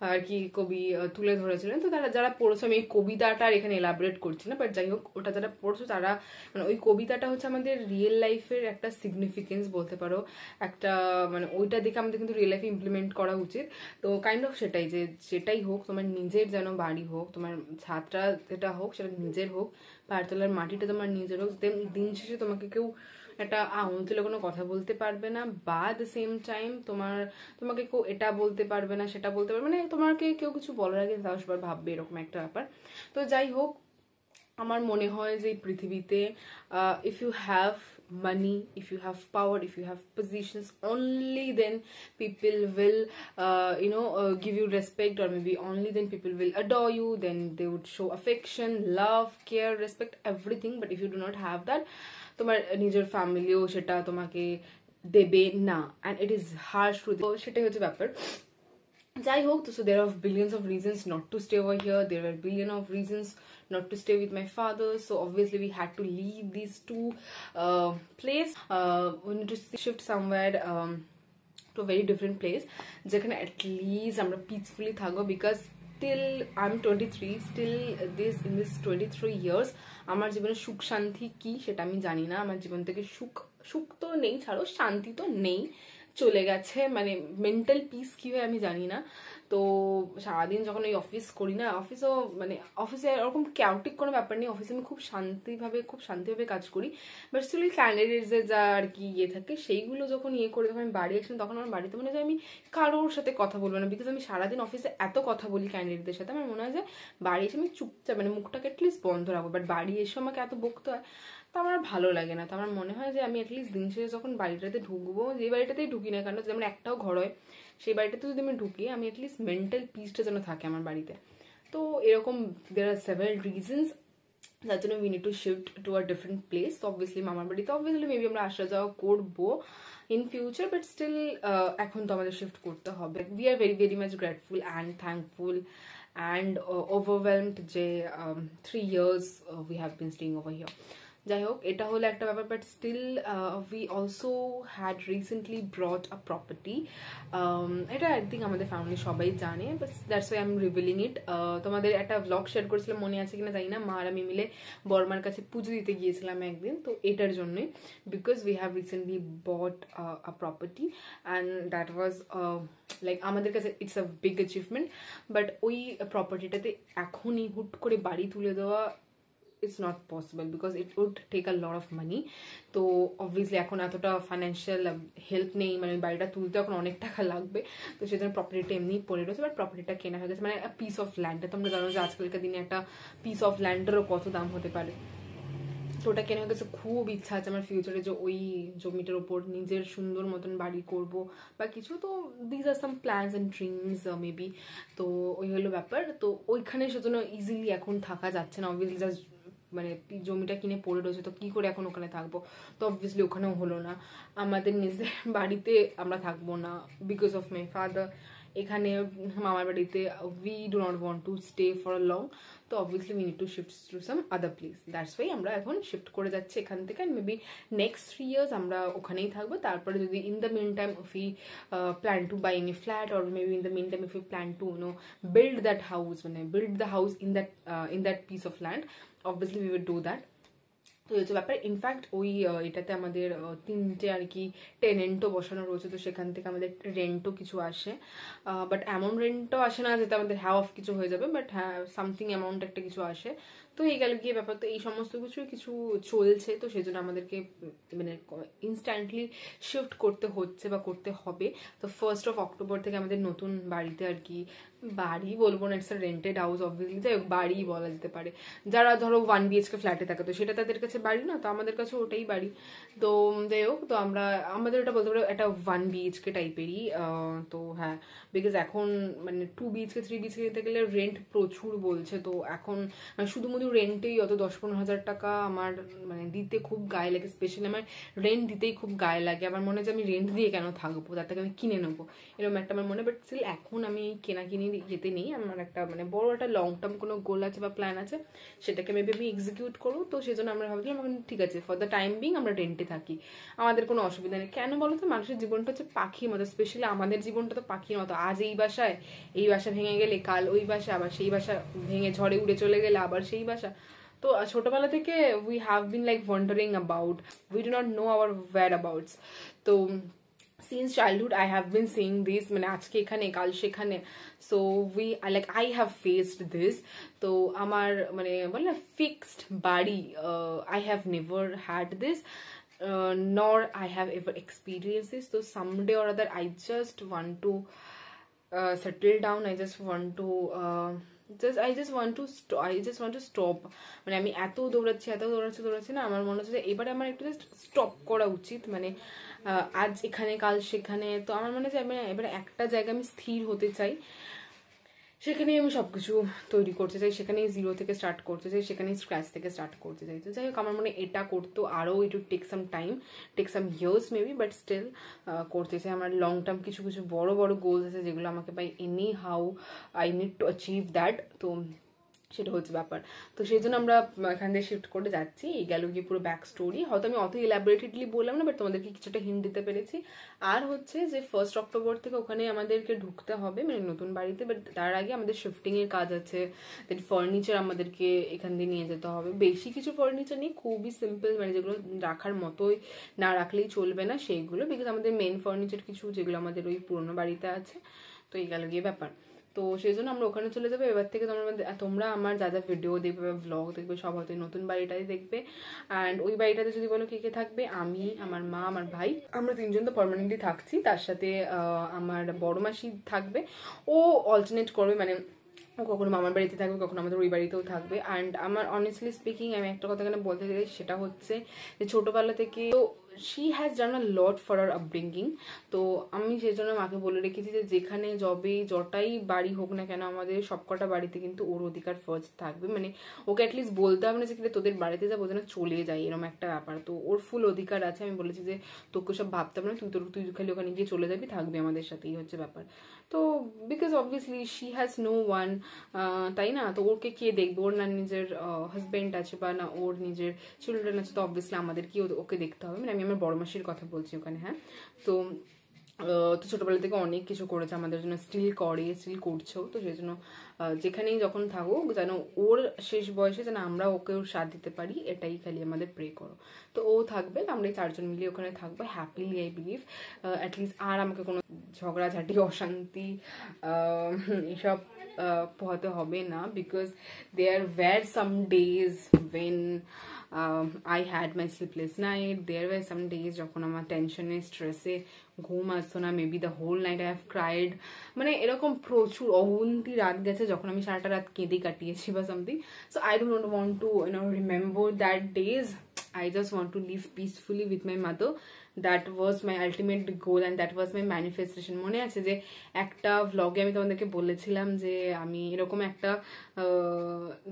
আর কি কবি তুলে ধরেছিলেন। তো তারা যারা পড়েছো, আমি এই কবিতাটা আর এখানে এলাবোরেট করছি না, বাট যাই হোক ওটা যারা পড়ছো তারা মানে ওই কবিতাটা হচ্ছে আমাদের রিয়েল লাইফের একটা সিগনিফিকেন্স বলতে পারো, একটা মানে ওইটা দেখে আমাদের কিন্তু রিয়েল লাইফে ইমপ্লিমেন্ট করা উচিত। তো কাইন্ড অফ সেটাই, যে যেটাই হোক তোমার নিজের যেন বাড়ি হোক, তোমার ছাদটা যেটা হোক সেটা নিজের হোক, পায়ের মাটিটা তোমার নিজের হোক, দিন শেষে তোমাকে কেউ একটা আঙুল তুলে কোনো কথা বলতে পারবে না, বা দ্য সেম টাইম তোমাকে কেউ এটা বলতে পারবে না সেটা বলতে পারবে, মানে তোমাকে কেউ কিছু বলার আগে 10বার ভাববে, এরকম একটা ব্যাপার। তো যাই হোক, আমার মনে হয় যে পৃথিবীতে if you have money, if you have power, if you have positions, only then people will give you respect, or maybe only then people will adore you, then they would show affection, love, care, respect, everything. But if you do not have that, তোমার নিজের ফ্যামিলিও সেটা তোমাকে দেবে না, and it is harsh truth. তো সেটাই হচ্ছে ব্যাপার। যাই হোক, so there are billions of reasons not to stay over here, there were billion of reasons not to stay with my father, so obviously we had to leave these two place. We need to shift somewhere to a very different place যেখানে at least আমরা peacefully থাকবো, because till I'm 23, still in this 23 years আমার জীবনে সুখ শান্তি কি সেটা আমি জানি না। আমার জীবন থেকে সুখ তো নেই, ছাড়ো শান্তি তো নেই, চলে গেছে, মানে মেন্টাল পিস কি হয় আমি জানি না। তো সারাদিন যখন ওই অফিস করি না, অফিসে ওরকম ক্যাওটিক কোনো ব্যাপার নেই, অফিসে আমি খুব শান্তিভাবে কাজ করি, বাট স্টিল ক্যান্ডিডেটসদের যা আর কি ইয়ে থাকে সেইগুলো যখন ইয়ে করে যখন আমি বাড়ি আসলাম, তখন আমার বাড়িতে মনে হয় যে আমি কারোর সাথে কথা বলবো না, বিকজ আমি সারাদিন অফিসে এত কথা বলি ক্যান্ডিডেটদের সাথে, আমার মনে হয় যে বাড়ি এসে আমি চুপচাপ মানে মুখটাকে অ্যাটলিস্ট বন্ধ রাখবো, বাট বাড়ি এসে আমাকে এত বকতে হয়, তো আমার ভালো লাগে না। তো আমার মনে হয় যে আমি অ্যাটলিস্ট দিন শেষে যখন বাড়িটাতে ঢুকবো, যে বাড়িটাতেই ঢুকি না কেন, যেমন একটাও ঘর হয়, সেই বাড়িটাতে যদি আমি ঢুকি, আমি অ্যাটলিস্ট মেন্টাল পিসটা যেন থাকে আমার বাড়িতে। তো এরকম there are several reasons যার জন্য we need to shift to a different place. তো অবভিয়াসলি মামার বাড়িতে অবভিয়াসলি মেবি আমরা আসা যাওয়া করবো in future, but still এখন তো আমাদের শিফট করতে হবে। We are very very much grateful and thankful and overwhelmed যে 3 years we have been staying over here. যাই হোক, এটা হলো একটা ব্যাপার, but still we also had recently brought a property. এটা আই থিঙ্ক আমাদের ফ্যামিলি সবাই জানে, but that's why I am revealing it. তোমাদের একটা ব্লগ শেয়ার করেছিলাম, মনে আছে কিনা জানি না, মা আর আমি মিলে বর্মার কাছে পুজো দিতে গিয়েছিলাম একদিন, তো এটার জন্যই, because we have recently bought a property, and that was like আমাদের কাছে it's a big achievement. But ওই প্রপার্টিটাতে এখনই হুট করে বাড়ি তুলে দেওয়া it's not possible because it would take a lot of money. তো obviously এখন এতটা ফাইন্যান্সিয়াল হেল্প নেই, মানে বাড়িটা তুলতে এখন অনেক টাকা লাগবে, তো সেজন্য প্রপার্টিটা এমনি পড়ে রয়েছে, বাট প্রপার্টিটা কেনা হয়ে গেছে, মানে পিস অফ ল্যান্ড। তোমরা জানো যে আজকালকার দিনে একটা পিস অফ ল্যান্ডেরও কত দাম হতে পারে, তো ওটা কেনা হয়ে গেছে। খুব ইচ্ছা আছে আমার ফিউচারে যে ওই জমিটার ওপর নিজের সুন্দর মতন বাড়ি করব বা কিছু, তো these are some plans and dreams maybe. তো ওই হলো ব্যাপার। তো ওইখানে সেজন্য ইজিলি এখন থাকা যাচ্ছে না, অবভিয়াসলি জাস্ট মানে জমিটা কিনে পড়ে রয়েছে, তো কি করে এখন ওখানে থাকবো, তো অবভিয়াসলি ওখানেও হলো না। আমাদের নিজেদের বাড়িতে আমরা থাকবো না বিকজ অফ মাই ফাদার, এখানে মামার বাড়িতে we do not want to stay for a long, তো obviously we need to shift to some other place, that's why আমরা এখন শিফট করে যাচ্ছি এখান থেকে, অ্যান্ড মেবি নেক্সট 3 years আমরা ওখানেই থাকবো। তারপরে যদি in the meantime if we plan to buy any flat, or maybe in the meantime if we plan to build that house, মানে build the house in that piece of land, obviously we would do that. তো এই হচ্ছে ব্যাপার। In fact ওই এটাতে আমাদের 3টে আর কি টেনেন্টও বসানো রয়েছে, তো সেখান থেকে আমাদের রেন্টও কিছু আসে, বাট এমন রেন্টও আসে না যেটা আমাদের হ্যাঁ অফ কিছু হয়ে যাবে, বাট হ্যাঁ সামথিং অ্যামাউন্ট একটা কিছু আসে। তো এই গেল গিয়ে ব্যাপার। তো এই সমস্ত কিছু চলছে, তো সেই জন্য আমাদেরকে মানে ইনস্ট্যান্টলি শিফট করতে হচ্ছে বা করতে হবে। তো 1st of October থেকে আমাদের নতুন বাড়িতে আর কি, বাড়ি বলবো না, ইটস রেন্টেড হাউস অবভিয়াসলি, যাই হোক বাড়ি বলা যেতে পারে। যারা ধরো 1 BHK ফ্ল্যাটে থাকে তো সেটা তাদের কাছে বাড়ি না, তো আমাদের কাছে ওটাই বাড়ি। তো যাই হোক, তো আমাদের ওটা বলতে পারো একটা 1 BHK টাইপেরই। তো হ্যাঁ, বিকজ এখন মানে 2 BHK 3 BHK নিতে গেলে রেন্ট প্রচুর বলছে। তো এখন শুধুমাত্র রেন্টেই অত 10-15 হাজার টাকা আমার মানে দিতে খুব গায়ে লাগে। স্পেশালি আমার রেন্ট দিতেই খুব গায়ে লাগে। আমার মনে হয় যে আমি রেন্ট দিয়ে কেন থাকবো, তার থেকে আমি কিনে নেবো, এরকম একটা আমার মনে। বাট স্টিল এখন আমি কেনাকিনি যেতে নেই, আমার একটা মানে বড় একটা লং টার্ম কোনো গোল আছে বা প্ল্যান আছে, সেটাকে মেবি আমি এক্সিকিউট করবো। তো সেই জন্য আমরা ভাবছিলাম ঠিক আছে, ফর দ্য টাইম বিং আমরা রেন্টে থাকি, আমাদের কোনো অসুবিধা নেই। কেন বলো তো, মানুষের জীবনটা হচ্ছে পাখির মতো, স্পেশালি আমাদের জীবনটা তো পাখির মতো। আজ এই বাসা ভেঙে গেলে কাল ওই বাসা, আবার সেই বাসা ভেঙে ঝড়ে উড়ে চলে গেলে আবার সেই বাসা। তো ছোটবেলা থেকে we have been like wandering about, we do not know our whereabouts. তো since childhood I have been seeing this, মানে আজকে এখানে কাল সেখানে। So I have faced this. তো আমার মানে বলে না ফিক্সড বাড়ি, I have never had this, nor I have ever experienced this. So someday or other I just want to settle down. I just want to stop. মানে আমি এত দৌড়াচ্ছি না, আমার মনে হচ্ছে যে এবারে আমার একটু জাস্ট স্টপ করা উচিত। মানে আজ এখানে কাল সেখানে। তো আমার মনে হয় যে এবারে একটা জায়গায় আমি স্থির হতে চাই, সেখানেই আমি সবকিছু তৈরি করতে চাই, সেখানেই জিরো থেকে স্টার্ট করতে চাই, সেখানেই স্ক্র্যাচ থেকে স্টার্ট করতে চাই। তো যাই হোক, আমার মনে এটা করতো আরও it would take some time, take some years maybe, but still করতে চাই। আমার লং টার্ম কিছু বড় গোলস আছে যেগুলো আমাকে by anyhow I need to achieve that. তো সেটা হচ্ছে ব্যাপার। তো সেই জন্য আমরা এখান থেকে শিফট করে যাচ্ছি। এই গেল গিয়ে পুরো ব্যাক স্টোরি। হয়তো আমি অত ইলাবোরেটেডলি বললাম না, বাট তোমাদেরকে কিছুটা হিন্ট দিতে পেরেছি। আর হচ্ছে যে 1st October থেকে ওখানে আমাদেরকে ঢুকতে হবে, মানে নতুন বাড়িতে। বাট তার আগে আমাদের শিফটিং এর কাজ আছে, দেন ফার্নিচার আমাদেরকে এখান দিয়ে নিয়ে যেতে হবে। বেশি কিছু ফার্নিচার নেই, খুবই সিম্পল, মানে যেগুলো রাখার মতোই, না রাখলেই চলবে না সেইগুলো, বিকজ আমাদের মেন ফার্নিচার কিছু যেগুলো আমাদের ওই পুরোনো বাড়িতে আছে। তো এই গেল গিয়ে ব্যাপার। তো সেই জন্য আমরা ওখানে চলে যাবো। এবার থেকে তোমরা আমার যা যা ভিডিও দেখবে বা ব্লগ দেখবে সব হয়তো নতুন বাড়িটাই দেখবে। অ্যান্ড ওই বাড়িটাতে যদি বলো কে কে থাকবে, আমি, আমার মা, আমার ভাই, আমরা 3জন তো পার্মানেন্টলি থাকছি। তার সাথে আমার বড় মাসি থাকবে, ও অল্টারনেট করবে, মানে কখনো মামার বাড়িতে থাকবে, কখনো আমাদের ওই বাড়িতেও থাকবে। অ্যান্ড আমার অনেস্টলি স্পিকিং আমি একটা কথা এখানে বলতে চাই, সেটা হচ্ছে যে ছোটোবেলা থেকে she has done a lot for her upbringing. তো আমি সেই জন্য মাকে বলে রেখেছি যে যেখানে যটাই বাড়ি হোক না কেন, আমাদের সবকটা বাড়িতে কিন্তু ওর অধিকার ফার্স্ট থাকবে। মানে ওকে অ্যাটলিস্ট বলতে হবে না যে কিন্তু তোদের বাড়িতে যাবো যেন চলে যাই, এরকম একটা ব্যাপার। তো ওর ফুল অধিকার আছে। আমি বলেছি যে তোকে সব ভাবতে হবে না, তুই খালি ওখানে গিয়ে চলে যাবি, থাকবি আমাদের সাথে, এই হচ্ছে ব্যাপার। তো because obviously she has no one, তাই না? তো ওকে কে দেখবে? ওর না নিজের হাজবেন্ড আছে বা না ওর নিজের চিলড্রেন আছে, তো অবভিয়াসলি আমাদেরকে ওকে দেখতে হবে। মানে আমি আমার বড় মাসির কথা বলছি ওখানে। হ্যাঁ, তো ছোটবেলা থেকে অনেক কিছু করেছে আমাদের জন্য, স্টিল করছেও। তো সেই জন্য যেখানেই যখন থাকুক যেন ওর শেষ বয়সে যেন আমরা ওকে ওর সাথ দিতে পারি, এটাই খালি আমাদের প্রে করো। তো ও থাকবে, আমরা এই 4জন মিলে ওখানে থাকবো হ্যাপিলি, আই বিলিভ। অ্যাটলিস্ট আর আমাকে কোনো ঝগড়াঝাটি, অশান্তি এসব পোহাতে হবে না, because there were some days when I had my sleepless night. There were some days যখন আমার টেনশনে, স্ট্রেসে ঘুম আসতো না, maybe the whole night I have cried. মানে এরকম প্রচুর অগুন্তি রাত গেছে যখন আমি সারাটা রাত কেঁদে কাটিয়েছি বা something. So I don't want to remember that days. I just want to live peacefully with my mother. That was my ultimate goal and that was my manifestation. মনে আছে যে একটা ভ্লগে আমি তোমাদেরকে বলেছিলাম যে আমি এরকম একটা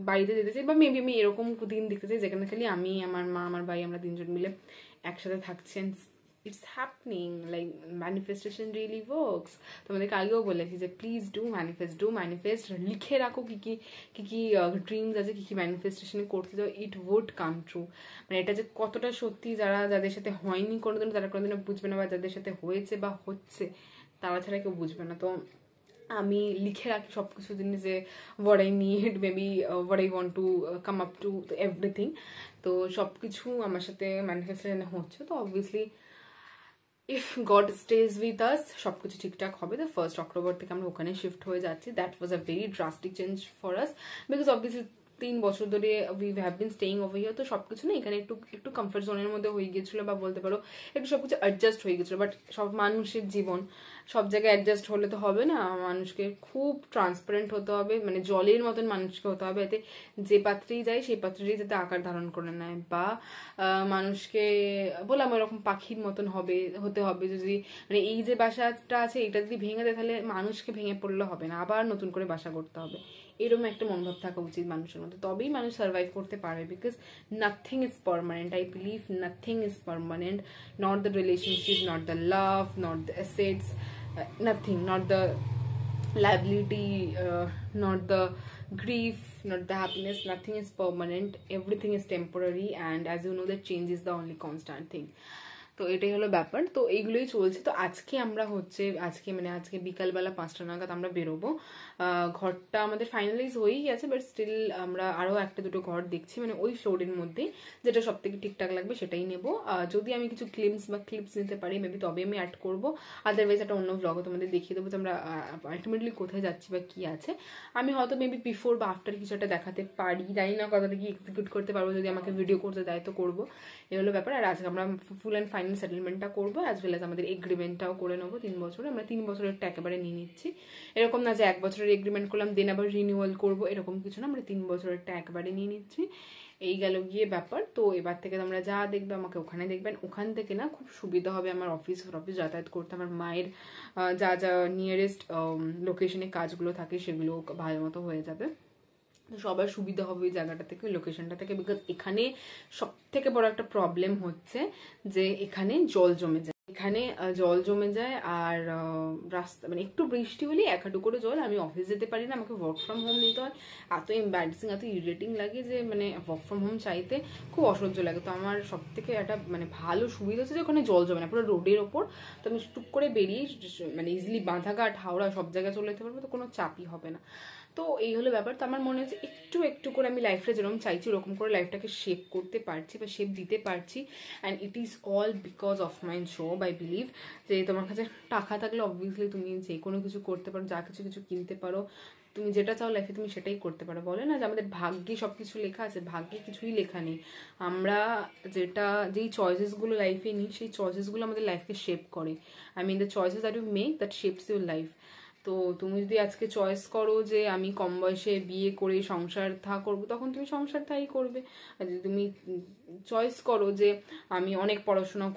বাড়িতে যেতে চাই, বা মেবি আমি এরকম দিন দেখতে চাই যেখানে খালি আমি, আমার মা, আমার ভাই, আমরা 3জন মিলে একসাথে থাকছেন। It's happening, like manifestation really works. তোমাদেরকে আগেও বলেছি যে প্লিজ ডু ম্যানিফেস্ট, লিখে রাখো কি কি ড্রিমস আছে, কি ম্যানিফেস্টেশনে করতে চাও, ইট উড কাম ট্রু। মানে এটা যে কতটা সত্যি, যাদের সাথে হয়নি কোনোদিন, তারা কোনোদিনও বুঝবে না, বা যাদের সাথে হয়েছে বা হচ্ছে তারা ছাড়া কেউ বুঝবে না। তো আমি লিখে রাখি সব কিছু জিনিস, যে what I need, maybe what I want to come up to, everything. তো সব কিছু আমার সাথে ম্যানিফেস্টেশন হচ্ছে। তো obviously if god stays with us সবকিছু ঠিকঠাক হবে। তো 1st অক্টোবর থেকে আমরা ওখানে শিফট হয়ে যাচ্ছি। That was a very drastic change for us, because obviously 3 বছর ধরে we have bin staying over here. তো সবকিছু না এখানে একটু একটু কমফর্ট জোনের মধ্যে হয়ে গিয়েছিল, বা বলতে পারো একটু সবকিছু অ্যাডজাস্ট হয়ে গেছিলো। বাট সব মানুষের জীবন, সব জায়গায় অ্যাডজাস্ট হলে তো হবে না। মানুষকে খুব ট্রান্সপারেন্ট হতে হবে, মানে জলের মতন মানুষকে হতে হবে, এতে যে পাত্রেই যায় সেই পাত্রেই যাতে আকার ধারণ করে নেয়। বা মানুষকে বললাম এরকম পাখির মতন হতে হবে। যদি মানে এই যে বাসাটা আছে এটা যদি ভেঙে দেয় তাহলে মানুষকে ভেঙে পড়লে হবে না, আবার নতুন করে বাসা করতে হবে। এরকম একটা মনোভাব থাকা উচিত মানুষের মধ্যে, তবেই মানুষ সার্ভাইভ করতে পারবে। Because nothing is permanent, I believe nothing is permanent, not the relationship, not the love, not the assets, nothing, not the liability, not the grief, not the happiness. Nothing is permanent, everything is temporary, and as you know that change is the only constant thing. তো এটাই হলো ব্যাপার। তো এইগুলোই চলছে। তো আজকে আমরা আজকে বিকালবেলা 5টা নাগাদ আমরা বেরোবো। ঘরটা আমাদের ফাইনালাইজ হয়েই গেছে, বাট স্টিল আমরা আরও 1-2 ঘর দেখছি, মানে ওই ফ্লোরের মধ্যেই যেটা সব থেকে ঠিকঠাক লাগবে সেটাই নেবো। যদি আমি কিছু ক্লিপস নিতে পারি মেবি তবে আমি অ্যাড করবো, আদারওয়াইজ একটা অন্য ব্লগও তোমাদের দেখিয়ে দেবো যে আমরা আলটিমেটলি কোথায় যাচ্ছি বা কি আছে। আমি হয়তো মেবি বিফোর বা আফটার কিছু একটা দেখাতে পারি, জানি না কতটা কি এক্সিকিউট করতে পারবো, যদি আমাকে ভিডিও করতে দেয় তো করবো। এই হলো ব্যাপার। আর আজকে আমরা ফুল অ্যান্ড ফাইনাল সেটেলমেন্টটা করবো, অ্যাজ ওয়েল অ্যাজ আমাদের এগ্রিমেন্টটাও করে নেবো 3 বছরে। আমরা 3 বছরেরটা একেবারে নিয়ে নিচ্ছি। এরকম না যে 1 বছরের এগ্রিমেন্ট করলাম দেন আবার রিনিউয়াল করবো, এরকম কিছু না, আমরা 3 বছরেরটা একবারে নিয়ে নিচ্ছি। এই গেল গিয়ে ব্যাপার। তো এবার থেকে তোমরা যা দেখবে আমাকে ওখানে দেখবেন। ওখান থেকে না খুব সুবিধা হবে আমার অফিস যাতায়াত করতে। আমার মায়ের যা যা নিয়ারেস্ট লোকেশনে কাজগুলো থাকে সেগুলো ভালো মতো হয়ে যাবে। তো সবার সুবিধা হবে ওই জায়গাটা থেকে, ওই লোকেশনটা থেকে। বিকজ এখানে সব থেকে বড় একটা প্রবলেম হচ্ছে যে এখানে জল জমে যায়। আর রাস্তা মানে একটু বৃষ্টি হলে 1 হাঁটু করে জল। আমি অফিস যেতে পারি না, আমাকে ওয়ার্ক ফ্রম হোম নিতে হয়। এত এম্বারেসিং, এত ইরিটেটিং লাগে যে মানে ওয়ার্ক ফ্রম হোম চাইতে খুব অসহ্য লাগে। তো আমার সব থেকে একটা মানে ভালো সুবিধা হচ্ছে যে ওখানে জল জমে না, পুরো রোডের ওপর। তো আমি টুক করে বেরিয়ে মানে ইজিলি বাঁধাঘাট, হাওড়া সব জায়গায় চলে যেতে পারবো, তো কোনো চাপই হবে না। তো এই হলো ব্যাপার। তো আমার মনে হচ্ছে একটু একটু করে আমি লাইফটা যেরকম চাইছি ওরকম করে লাইফটাকে শেপ করতে পারছি বা শেপ দিতে পারছি। And it is all because of my job. I believe যে তোমার কাছে টাকা থাকলে অবভিয়াসলি তুমি যে কোনো কিছু করতে পারো, যা কিছু কিনতে পারো, তুমি যেটা চাও লাইফে তুমি সেটাই করতে পারো। বলে না যে আমাদের ভাগ্যে সব কিছু লেখা আছে, ভাগ্যে কিছুই লেখা নেই। আমরা যেই চয়েসেসগুলো লাইফে নিই সেই চয়েসেসগুলো আমাদের লাইফকে শেপ করে। I mean the choices that you make that shapes your life. তো তুমি যদি আজকে চয়েস করো যে আমি কম বয়সে বিয়ে করে সংসার করবো, তখন তুমি সংসার করবে। আর যদি তুমি চয়েস করো যে আমি অনেক পড়াশোনা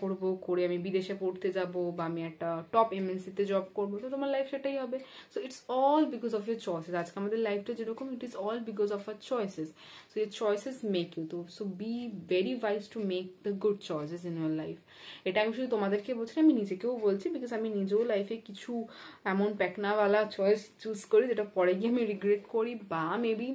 করে আমি বিদেশে পড়তে যাব, বা আমি একটা টপ এমএনসিতে জব করবো, তো তোমার লাইফ সেটাই হবে। So it's all because of your choices. আজকে আমাদের লাইফটা যেরকম, it is all because of our choices. So your choices make you. তো so be very wise to make the good choices in your life. এটা আমি শুধু তোমাদেরকে বলছি, আমি নিজেকেও বলছি, বিকজ আমি নিজেও লাইফে কিছু এমন প্যাকনাওয়ালা চয়েস চুজ করি যেটা পরে গিয়ে আমি রিগ্রেট করি, বা মেবি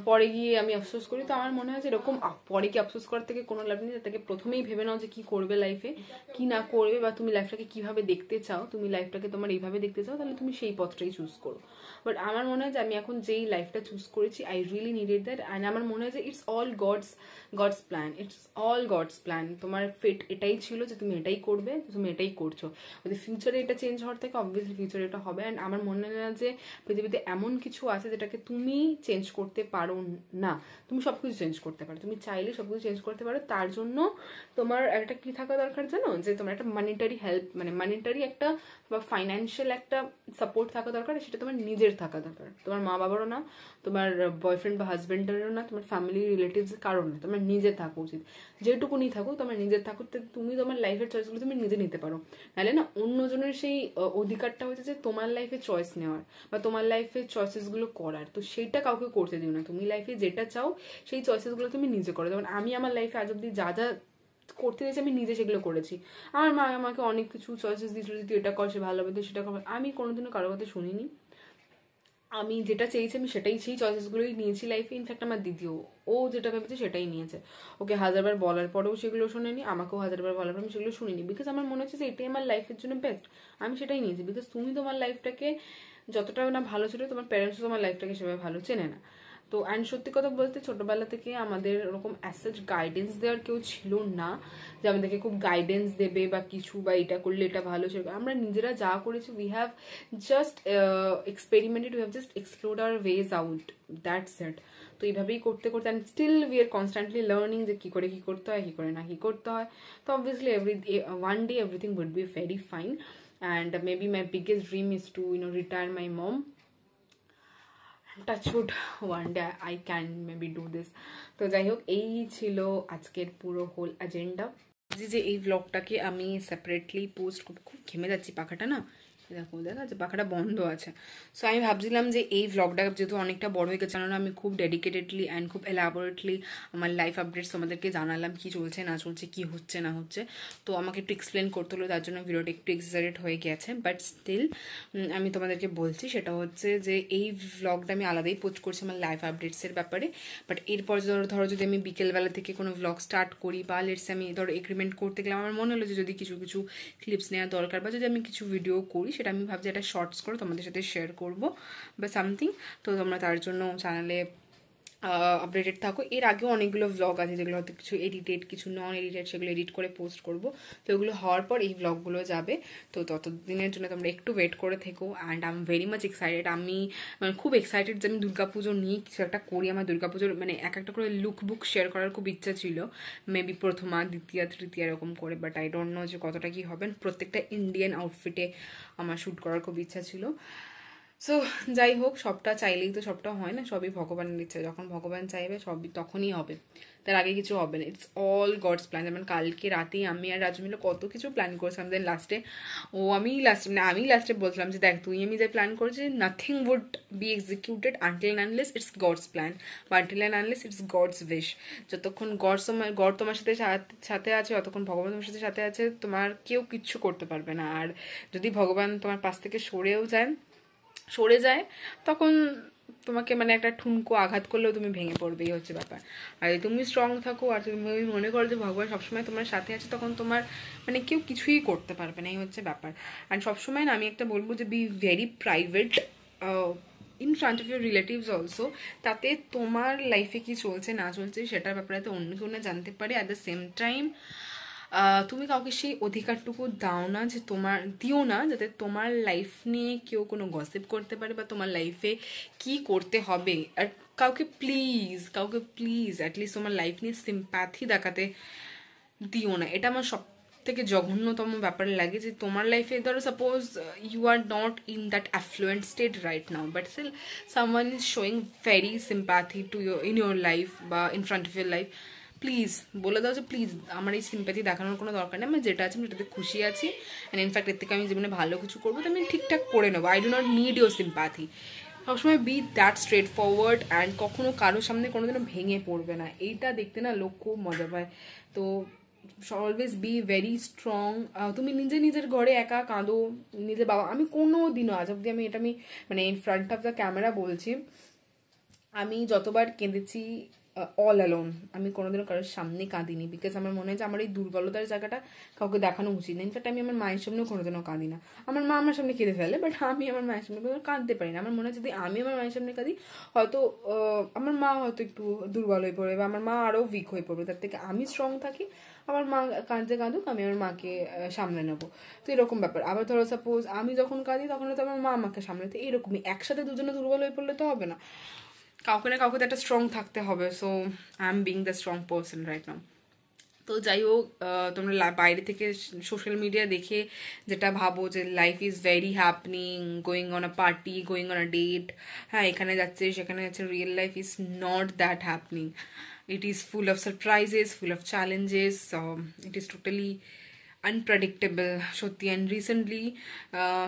পরে গিয়ে আমি আফসোস করি। তো আমার মনে হয় যে এরকম পরে গিয়ে আফসোস করার থেকে কোনো লাভ নেই। তাকে প্রথমেই ভেবে নাও যে কি করবে লাইফে, কি না করবে, বা তুমি লাইফটাকে কিভাবে দেখতে চাও। তুমি লাইফটাকে তোমার এইভাবে দেখতে চাও, তাহলে তুমি সেই পথটাই চুজ করো। বাট আমার মনে হয় যে আমি এখন যেই লাইফটা চুজ করেছি, I really needed that. And আমার মনে হয় যে it's all God's plan, it's all God's plan. তোমার ফেট এটাই ছিল যে তুমি এটাই করবে, তুমি এটাই করছো। যদি ফিউচারে এটা চেঞ্জ হওয়ার থেকে অবভিয়াসলি ফিউচারে এটা হবে। অ্যান্ড আমার মনে হয় না যে পৃথিবীতে এমন কিছু আছে যেটাকে তুমি চেঞ্জ করতে পারো না। তুমি সবকিছু চেঞ্জ করতে পারো, তুমি চাইলে সবকিছু চেঞ্জ করতে পারো। তার জন্য তোমার একটা কি থাকা দরকার জানো, যে তোমার একটা মানিটারি হেল্প, মানে মানিটারি একটা বা ফাইন্যান্সিয়াল একটা সাপোর্ট থাকা দরকার। সেটা তোমার নিজের থাকা দরকার, তোমার মা বাবারও না, তোমার বয়ফ্রেন্ড বা হাজবেন্ডেরও না, তোমার ফ্যামিলি রিলেটিভস কারণ না। তোমার নিজের থাকা উচিত। যেটুকুনি থাকুক তোমার নিজের থাকুক, তুমি তোমার লাইফের চয়েসগুলো তুমি নিজে নিতে পারো। নাহলে না অন্যজনের সেই অধিকারটা হচ্ছে যে তোমার লাইফে চয়েস নেওয়ার বা তোমার লাইফে চয়েসেসগুলো করার। তো সেইটা কাউকে করতে দিও না। তুমি লাইফে যেটা চাও সেই চয়েসেসগুলো তুমি নিজে করো। যেমন আমি আমার লাইফে আজ অব্দি যা যা করতে দিয়েছি আমি নিজে সেগুলো করেছি। আমার মা আমাকে অনেক কিছু চয়েসেস দিয়েছিল যে তুই এটা কর, সে ভালো হবে, তুই সেটা কর। আমি কোনোদিনও কারোর কথা শুনিনি। আমি যেটা চেয়েছি আমি সেটাই সেই চয়েসেসগুলোই নিয়েছি লাইফে। ইনফ্যাক্ট আমার দিদিও, ও যেটা ভেবেছে সেটাই নিয়েছে। ওকে হাজারবার বলার পরেও সেগুলো শোনেনি, আমাকেও হাজারবার বলার পর আমি সেগুলো শুনিনি, বিকজ আমার মনে হচ্ছে যে এটাই আমার লাইফের জন্য বেস্ট। আমি সেটাই নিয়েছি, বিকজ তুমি তোমার লাইফটাকে যতটা না ভালো ছিল, তোমার প্যারেন্টসও তোমার লাইফটাকে সেভাবে ভালো চেনে না। তো অ্যান্ড সত্যি কথা বলতে ছোটবেলা থেকে আমাদের ওরকম অ্যাসেজ গাইডেন্স দেওয়ার কেউ ছিল না যে আমাদেরকে খুব গাইডেন্স দেবে বা কিছু, বা এটা করলে এটা ভালো ছিল। আমরা নিজেরা যা করেছি, we have just experimented, we have just explore our ways out, that's it. তো এইভাবেই করতে করতে and still we are constantly learning যে কী করে কী করতে হয়, কী করে না কী করতে হয়। তো obviously one day everything would be very fine, and maybe my biggest dream is to retire my mom. Touch wood, one day I can maybe do this. তো যাই হোক, এই ছিল আজকের পুরো হোল এজেন্ডা। যে এই ব্লগটাকে আমি সেপারেটলি পোস্ট করবো। খুব ঘেমে যাচ্ছি, পাখাটা না দেখো দেখা যাচ্ছে পাখাটা বন্ধ আছে। সো আমি ভাবছিলাম যে এই ভ্লগটা যেহেতু অনেকটা বড় হয়ে গেছে, কারণ আমি খুব ডেডিকেটেডলি অ্যান্ড খুব এলাবোরেটলি আমার লাইফ আপডেটস তোমাদেরকে জানালাম, কি চলছে না চলছে, কি হচ্ছে না হচ্ছে। তো আমাকে একটু এক্সপ্লেন করতে হলো, তার জন্য ভিডিওটা একটু এক্সাজারেট হয়ে গেছে, বাট স্টিল আমি তোমাদেরকে বলছি সেটা হচ্ছে যে এই ভ্লগটা আমি আলাদাই পোস্ট করছি আমার লাইফ আপডেটসের ব্যাপারে। বাট এরপর ধরো যদি আমি বিকেলবেলা থেকে কোনো ভ্লগ স্টার্ট করি, বা লেটসে আমি ধরো এগ্রিমেন্ট করতে গেলাম, আমার মনে হলো যে যদি কিছু কিছু ক্লিপস নেওয়া দরকার, বা যদি আমি কিছু ভিডিও করি, সেটা আমি ভাবছি একটা শর্টস করে তোমাদের সাথে শেয়ার করবো বা সামথিং। তো তোমরা তার জন্য চ্যানেলে আপডেটেড থাকো। এর আগেও অনেকগুলো ভ্লগ আছে যেগুলো হয়তো কিছু এডিটেড, কিছু নন এডিটেড, সেগুলো এডিট করে পোস্ট করব। তো ওগুলো হওয়ার পর এই ভ্লগগুলো যাবে। তো ততদিনের জন্য তোমরা একটু ওয়েট করে থেকো। And I am very much excited. আমি মানে খুব এক্সাইটেড যে আমি দুর্গাপুজো নিয়ে কিছু একটা করি। আমার দুর্গাপুজোর মানে একটা করে লুক বুক শেয়ার করার খুব ইচ্ছা ছিল, মেবি প্রথমা, দ্বিতীয়া, তৃতীয়া এরকম করে। বাট আই ডোন্ট নো যে কতটা কি হবে। প্রত্যেকটা ইন্ডিয়ান আউটফিটে আমার শ্যুট করার খুব ইচ্ছা ছিল। সো যাই হোক, সবটা চাইলেই তো সবটা হয় না, সবই ভগবানের ইচ্ছা। যখন ভগবান চাইবে সবই তখনই হবে, তার আগে কিছু হবে না। It's all God's plan. যেমন কালকে রাতেই আমি আর রাজু মিলে কত কিছু প্ল্যান করেছিলাম, দেন লাস্টে আমি লাস্টে বলছিলাম যে দেখ, তুই আমি যে প্ল্যান করেছি, nothing would be executed until and unless it's God's plan, বা until and unless it's God's wish. যতক্ষণ গড তোমার সাথে সাথে আছে, ততক্ষণ ভগবান তোমার সাথে আছে, তোমার কেউ কিচ্ছু করতে পারবে না। আর যদি ভগবান তোমার পাশ থেকে সরে যায়, তখন তোমাকে মানে একটা ঠুনকো আঘাত করলেও তুমি ভেঙে পড়বে, এই হচ্ছে ব্যাপার। আর যদি তুমি স্ট্রং থাকো আর তুমি মনে করো যে ভগবান সবসময় তোমার সাথে আছে, তখন তোমার মানে কেউ কিছুই করতে পারবে না, এই হচ্ছে ব্যাপার। আর সবসময় না আমি একটা বলবো যে be very private in front of your relatives also. তাতে তোমার লাইফে কি চলছে না চলছে সেটার ব্যাপারে তো অন্য কেউ না জানতে পারে। অ্যাট দ্য সেম টাইম তুমি কাউকে সেই অধিকারটুকু দিও না যাতে তোমার লাইফ নিয়ে কেউ কোনো গসিপ করতে পারে, বা তোমার লাইফে কি করতে হবে। আর কাউকে প্লিজ অ্যাটলিস্ট তোমার লাইফ নিয়ে সিম্প্যাথি দেখাতে দিও না। এটা আমার সব থেকে জঘন্যতম ব্যাপার লাগে, যে তোমার লাইফে ধরো suppose you are not in that affluent state right now, but still someone is showing very sympathy to in your life বা in front of your life. Please বলে দাও যে প্লিজ আমার এই সিম্প্যাথি দেখানোর কোনো দরকার নেই, আমি যেটা আছে আমি সেটাতে খুশি আছি। অ্যান্ড ইনফ্যাক্ট এর থেকে আমি জীবনে ভালো কিছু করবো, তো আমি ঠিকঠাক করে নেবো। I do not need your sympathy. সবসময় be that straightforward, and কখনো কারোর সামনে কোনোদিনও ভেঙে পড়বে না। এইটা দেখতে না লোক খুব মজা পায়। তো অলওয়েজ বি ভেরি স্ট্রং। তুমি নিজের ঘরে একা কাঁদো, নিজের বাবা, আমি কোনো দিনও আজ অব্দি আমি মানে in front of the camera বলছি, আমি যতবার কেঁদেছি অল অ্যালোন, আমি কোনোদিনও কারোর সামনে কাঁদিনি, বিকজ আমার মনে হয় যে আমার এই দুর্বলতার জায়গাটা কাউকে দেখানো উচিত না। ইনফ্যাক্ট আমি আমার মায়ের সামনেও কোনোদিনও কাঁদি না। আমার মা আমার সামনে কেঁদে ফেলে, বাট আমি আমার মায়ের সামনে কাঁদতে পারি না। আমার মনে হয় যদি আমি আমার মায়ের সামনে কাঁদি, হয়তো আমার মা হয়তো একটু দুর্বল হয়ে পড়বে, বা আমার মা আরও উইক হয়ে পড়বে। তার থেকে আমি স্ট্রং থাকি, আমার মা কাঁদুক, আমি আমার মাকে সামলে নেবো। তো এরকম ব্যাপার। আবার ধরো সাপোজ আমি যখন কাঁদি, তখন হয়তো আমার মা আমাকে সামলাতে, এরকমই একসাথে দুজনে দুর্বল হয়ে পড়লে তো হবে না, কাউকে না কাউকে তো একটা স্ট্রং থাকতে হবে। So I am being the strong person right now. তো যাই হোক, তোমরা বাইরে থেকে সোশ্যাল মিডিয়া দেখে যেটা ভাবো যে life is very happening, going on a party, going on a date, হ্যাঁ এখানে যাচ্ছে সেখানে যাচ্ছে, real life is not that happening. It is full of surprises, full of challenges. It is totally unpredictable. সত্যি। অ্যান্ড রিসেন্টলি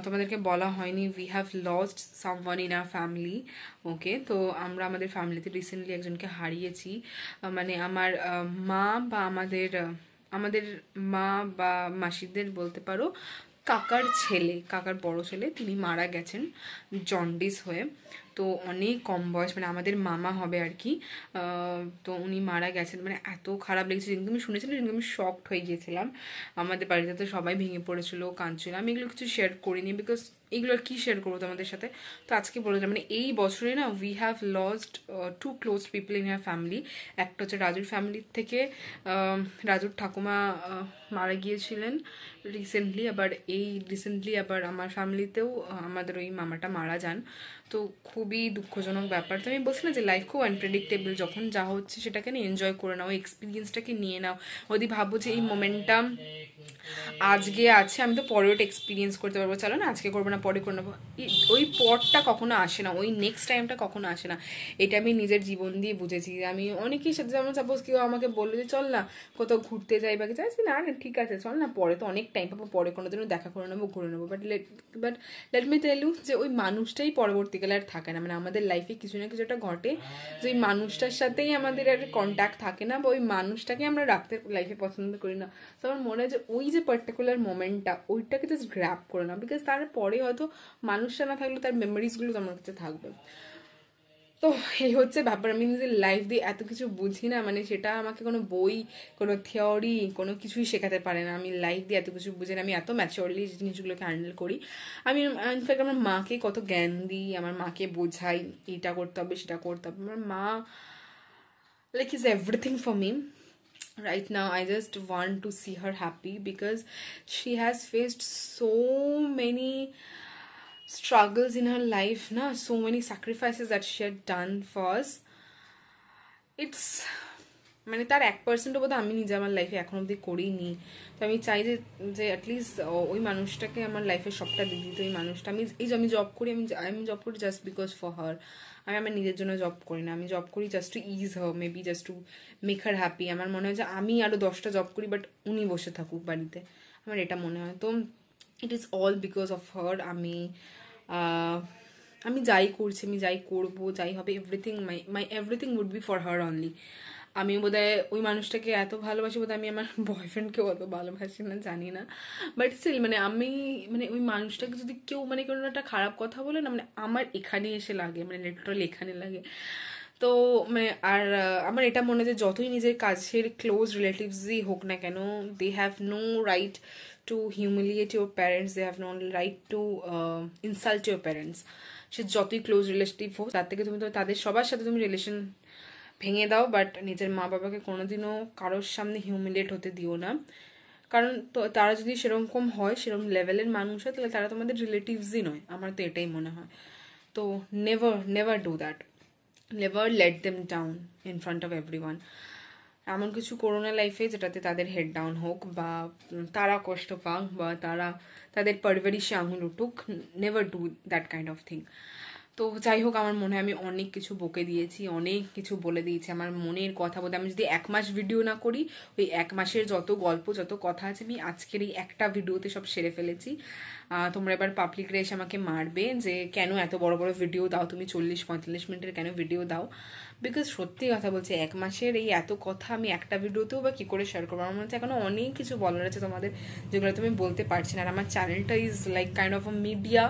তোমাদেরকে বলা হয়নি, we have lost someone in our family. Okay, তো আমরা আমাদের ফ্যামিলিতে রিসেন্টলি একজনকে হারিয়েছি। মানে আমার মা বা আমাদের মা বা মাসিদের বলতে পারো কাকার বড় ছেলে, তিনি মারা গেছেন জন্ডিস হয়ে। তো অনেক কম বয়স, মানে আমাদের মামা হবে আর কি। তো উনি মারা গেছেন, মানে এত খারাপ লেগেছে। যেদিনকে আমি শুনেছিলাম সেদিনকে আমি শকড হয়ে গিয়েছিলাম। আমাদের বাড়িতে তো সবাই ভেঙে পড়েছিল, কাঁদছিল। আমি এগুলো কিছু শেয়ার করিনি, বিকজ এগুলো আর কি শেয়ার করবো তোমাদের সাথে। তো আজকে বলে দিলাম, মানে এই বছরে না we have lost two close people in your family. একটা হচ্ছে রাজুর ফ্যামিলির থেকে, রাজুর ঠাকুমা মারা গিয়েছিলেন রিসেন্টলি। আবার রিসেন্টলি আবার আমার ফ্যামিলিতেও আমাদের ওই মামাটা মারা যান। তো খুবই দুঃখজনক ব্যাপার। তো আমি বলছি না যে লাইফ খুব আনপ্রেডিক্টেবল, যখন যা হচ্ছে সেটাকে না এনজয় করে নাও, এক্সপিরিয়েন্সটাকে নিয়ে নাও। যদি ভাবো যে এই মোমেন্টটা আজকে আছে, আমি তো পরে ওটা এক্সপিরিয়েন্স করতে পারবো, চলো না আজকে করবো না পরে করে নেবো, ওই পরটা কখনো আসে না, ওই নেক্সট টাইমটা কখনো আসে না। এটা আমি নিজের জীবন দিয়ে বুঝেছি। আমি অনেকেই সাথে, যেমন সাপোজ কেউ আমাকে বললো যে চল না কোথাও ঘুরতে যাই বা কিছু, না না ঠিক আছে চল না, পরে তো অনেক টাইম পাবো, পরে কোনো দিনও দেখা করে নেবো, ঘুরে নেবো। But let me tell you যে ওই মানুষটাই পরবর্তীকালে আর থাকে না। মানে আমাদের লাইফে কিছু না কিছু একটা ঘটে যে ওই মানুষটার সাথেই আমাদের আর কন্ট্যাক্ট থাকে না, বা ওই মানুষটাকে আমরা রাখতে লাইফে পছন্দ করি না। তো আমার মনে হয় যে ওই যে পার্টিকুলার মোমেন্টটা, ওইটাকে জাস্ট গ্র্যাব করে না, বিকজ তারপরে হয়তো মানুষটা না থাকলে তার মেমোরিজগুলো তোমার কাছে থাকবে। তো এই হচ্ছে ব্যাপার। আমি নিজের লাইফ দিয়ে এত কিছু বুঝি না, মানে সেটা আমাকে কোনো বই, কোনো থিওরি, কোনো কিছুই শেখাতে পারে না। আমি লাইফ দিয়ে এত কিছু বুঝি না, আমি এত ম্যাচিওরলি জিনিসগুলোকে হ্যান্ডেল করি। আমি ইনফ্যাক্ট আমার মাকে কত জ্ঞান দিই, আমার মাকে বোঝাই এটা করতে হবে সেটা করতে হবে। আমার মা like is everything for me right now. I just want to see her happy because she has faced so many struggles in her life, na, so many sacrifices that she had done for us. It's মানে তার 1% বোধ আমি নিজে আমার লাইফে এখন অব্দি করিনি। তো আমি চাই যে অ্যাটলিস্ট ওই মানুষটাকে আমার লাইফে সবটা দিয়ে দিত। ওই মানুষটা, আমি জব করি, আমি জব করি জাস্ট বিকজ ফর হার। আমি আমার নিজের জন্য জব করি না, আমি জব করি just to ease her, maybe just to make her happy. আমার মনে হয় যে আমি আরও 10টা জব করি, বাট উনি বসে থাকুক বাড়িতে, আমার এটা মনে হয়। তো it is all because of her. আমি যাই করছি, আমি যাই করবো, যাই হবে, everything my everything would be for her only. আমি বোধহয় ওই মানুষটাকে এত ভালোবাসি, বোধহয় আমি আমার বয়ফ্রেন্ডকেও অত ভালোবাসি না, জানি না। বাট স্টিল মানে মানে ওই মানুষটাকে যদি কেউ মানে কোনো একটা খারাপ কথা বলে না, মানে আমার এখানে এসে লাগে, মানে লিটারালি এখানে লাগে। তো মানে আর আমার এটা মনে হয় যে যতই নিজের কাছের ক্লোজ রিলেটিভসই হোক না কেন, they have no right to humiliate your parents, they have no right to insult your parents. সে যতই ক্লোজ রিলেটিভ হোক, তার থেকে তুমি তো তাদের সবার সাথে তুমি রিলেশন ভেঙে দাও, বাট নিজের মা বাবাকে কোনোদিনও কারোর সামনে হিউমিলেট হতে দিও না। কারণ তো তারা যদি সেরকম হয়, সেরকম লেভেলের মানুষ হয়, তাহলে তারা তোমাদের রিলেটিভসই নয়, আমার তো এটাই মনে হয়। তো never do that, never let them down in front of everyone. এমন কিছু করো না লাইফে যেটাতে তাদের হেড ডাউন হোক, বা তারা কষ্ট পাক, বা তাদের পরবরিশে আঙুল উঠুক। Never do that kind of thing. তো যাই হোক, আমার মনে হয় আমি অনেক কিছু বকে দিয়েছি, অনেক কিছু বলে দিয়েছি আমার মনের কথা বলতে। আমি যদি 1 মাস ভিডিও না করি, ওই 1 মাসের যত গল্প, যত কথা আছে, আমি আজকের এই একটা ভিডিওতে সব সেরে ফেলেছি। তোমরা এবার পাবলিকরা এসে আমাকে মারবে যে কেন এত বড় বড় ভিডিও দাও তুমি, 40-45 মিনিটের কেন ভিডিও দাও। বিকজ সত্যি কথা বলছি, 1 মাসের এই এত কথা আমি একটা ভিডিওতেও বা কী করে শেয়ার করবো। আমার মনে হচ্ছে এখনো অনেক কিছু বলার আছে তোমাদের, যেগুলো তুমি বলতে পারছি না। আর আমার চ্যানেলটা is like kind of a media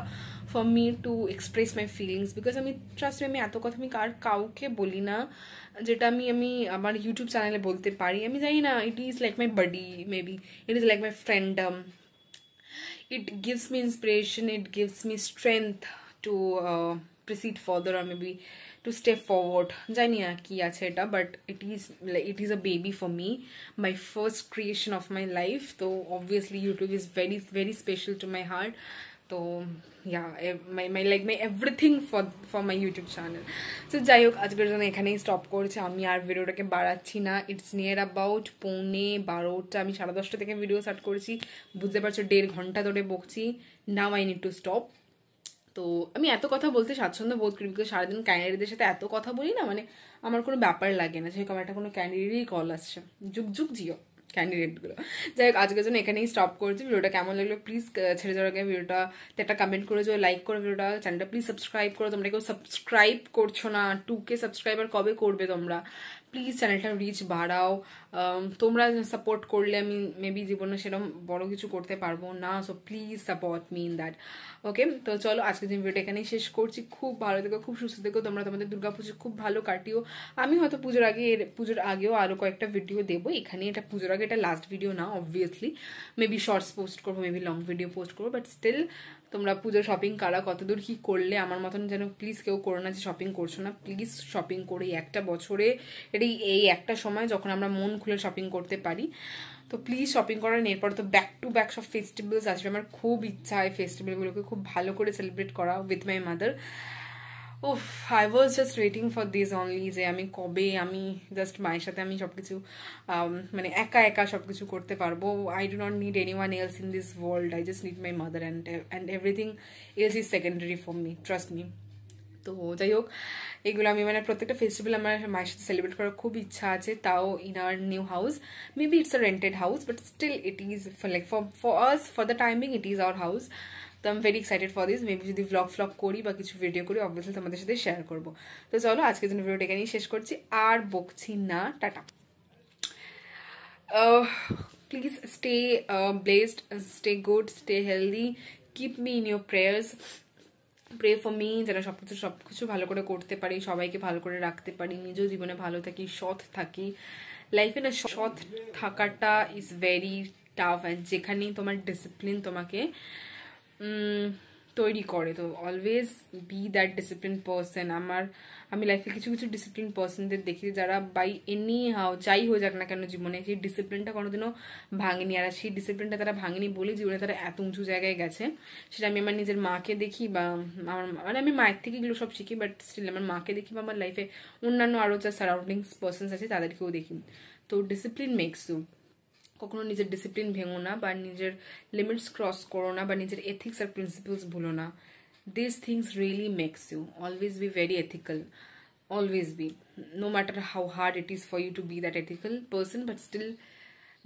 for me to express my feelings, because আমি ট্রাস্ট মি, আমি এত কথা আমি কাউকে বলি না যেটা আমি আমার ইউটিউব চ্যানেলে বলতে পারি। আমি জানি না, it is like my buddy, maybe it is like my freedom. It gives me inspiration, it gives me strength to proceed further, or maybe to step forward. জানি না কি আছে এটা, but it is a baby for me, my first creation of my life. So obviously YouTube is very very special to my heart. তো my everything for my YouTube channel. So যাই হোক, আজকের জন্য এখানেই স্টপ করছি, আমি আর ভিডিওটাকে বাড়াচ্ছি না। ইটস নিয়ার অ্যাবাউট 11:30, আমি 10:30 থেকে ভিডিও স্টার্ট করেছি, বুঝতে পারছো 1.5 ঘন্টা ধরে বকছি। Now I need to stop. তো আমি এত কথা বলতে স্বাচ্ছন্দ্য বোধ করি, বিকজ সারাদিন ক্যান্ডিডেটদের সাথে এত কথা বলি না, মানে আমার কোনো ব্যাপার লাগে না। যেরকম একটা কোনো ক্যান্ডিডেটই কল আসছে, যুগ জিও ক্যান্ডিডেটগুলো। যাই হোক, আজকের জন্য এখানেই স্টপ করছি। ভিডিওটা কেমন লাগলো প্লিজ ছেড়ে যাওয়ার আগে ভিডিওটা একটা কমেন্ট করে যাও, লাইক করো ভিডিওটা, চ্যানেলটা প্লিজ সাবস্ক্রাইব করো। তোমরা কেউ সাবস্ক্রাইব করছো না, 2K সাবস্ক্রাইবার কবে করবে তোমরা? প্লিজ চ্যানেলটা রিচ বাড়াও। তোমরা সাপোর্ট করলে আমি মেবি জীবনে সেরকম বড় কিছু করতে পারবো না, so please support me in that. Okay, তো চলো আজকে দিন ভিডিওটা এখানেই শেষ করছি। খুব ভালো থেকো, খুব সুস্থ থেকো, তোমরা তোমাদের দুর্গাপুজো খুব ভালো কাটিও। আমি হয়তো পুজোর আগেও আরো কয়েকটা ভিডিও দেবো। এখানে এটা পুজোর আগে এটা লাস্ট ভিডিও না, অবভিয়াসলি মেবি শর্টস পোস্ট করবো, মেবি লং ভিডিও পোস্ট করবো, বাট স্টিল তোমরা পুজোর শপিং কারা কতদূর কি করলে আমার মতন যেন প্লিজ কেউ করো না যে শপিং করছো না। প্লিজ শপিং করে একটা বছরে এই একটা সময় যখন আমরা মন খুলে শপিং করতে পারি, তো প্লিজ শপিং করেন। এরপর তো ব্যাক টু ব্যাক সব ফেস্টিভ্যালস আসবে, আমার খুব ইচ্ছা হয় ফেস্টিভ্যালগুলোকে খুব ভালো করে সেলিব্রেট করা উইথ মাই মাদার। উফ, I was just waiting for this only, যে আমি কবে আমি জাস্ট মায়ের সাথে আমি সবকিছু মানে একা একা সবকিছু করতে পারবো। I do not need any one else in this world, I just need my mother and everything else is secondary for me, trust me. তো যাই হোক, এগুলো আমি মানে প্রত্যেকটা ফেস্টিভ্যাল আমার মায়ের সাথে সেলিব্রেট করার খুব ইচ্ছা আছে, তাও in our new house. Maybe it's a rented house, but still it is like for us, for the timing it is our house. তো I am very excited for this. Maybe যদি blog করি বা কিছু video করি, obviously তোমাদের সাথে share করবো। তো চলো আজকের জন্য ভিডিওটা এখানেই শেষ করছি, আর বকছি না, tata. Please stay blessed, stay good, stay healthy, keep me in your prayers. Pray for me, যেন সবকিছু ভালো করে করতে পারি, সবাইকে ভালো করে রাখতে পারি, নিজেও জীবনে ভালো থাকি, সৎ থাকি। লাইফে না সৎ থাকাটা ইজ ভেরি টাফ, অ্যান্ড যেখানেই তোমার ডিসিপ্লিন তোমাকে তৈরি করে, তো always be that discipline person. আমি লাইফে কিছু কিছু ডিসিপ্লিন পার্সনদের দেখি যারা বাই এনি হাউ যাই হয়ে যাক না কেন জীবনে সেই ডিসিপ্লিনটা কোনোদিনও ভাঙেনি, আর সেই ডিসিপ্লিনটা তারা ভাঙেনি বলে জীবনে তারা এত উঁচু জায়গায় গেছে। সেটা আমি আমার নিজের মাকে দেখি, বা আমার মানে আমি মায়ের থেকে এগুলো সব শিখি, বাট স্টিল আমার মাকে দেখি, বা আমার লাইফে অন্যান্য আরও যা সারাউন্ডিংস পার্সনস আছে তাদেরকেও দেখি। তো ডিসিপ্লিন মেক্স ইউ, কখনো নিজের ডিসিপ্লিন ভেঙো না, বা নিজের লিমিটস ক্রস করো না, বা নিজের এথিক্স আর প্রিন্সিপালস ভুলো না। This things really makes you always be very ethical, always be, no matter how hard it is for you to be that ethical person, but still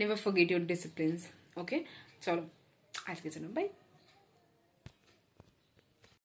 never forget your disciplines. Okay, chalo, aajke jano bye.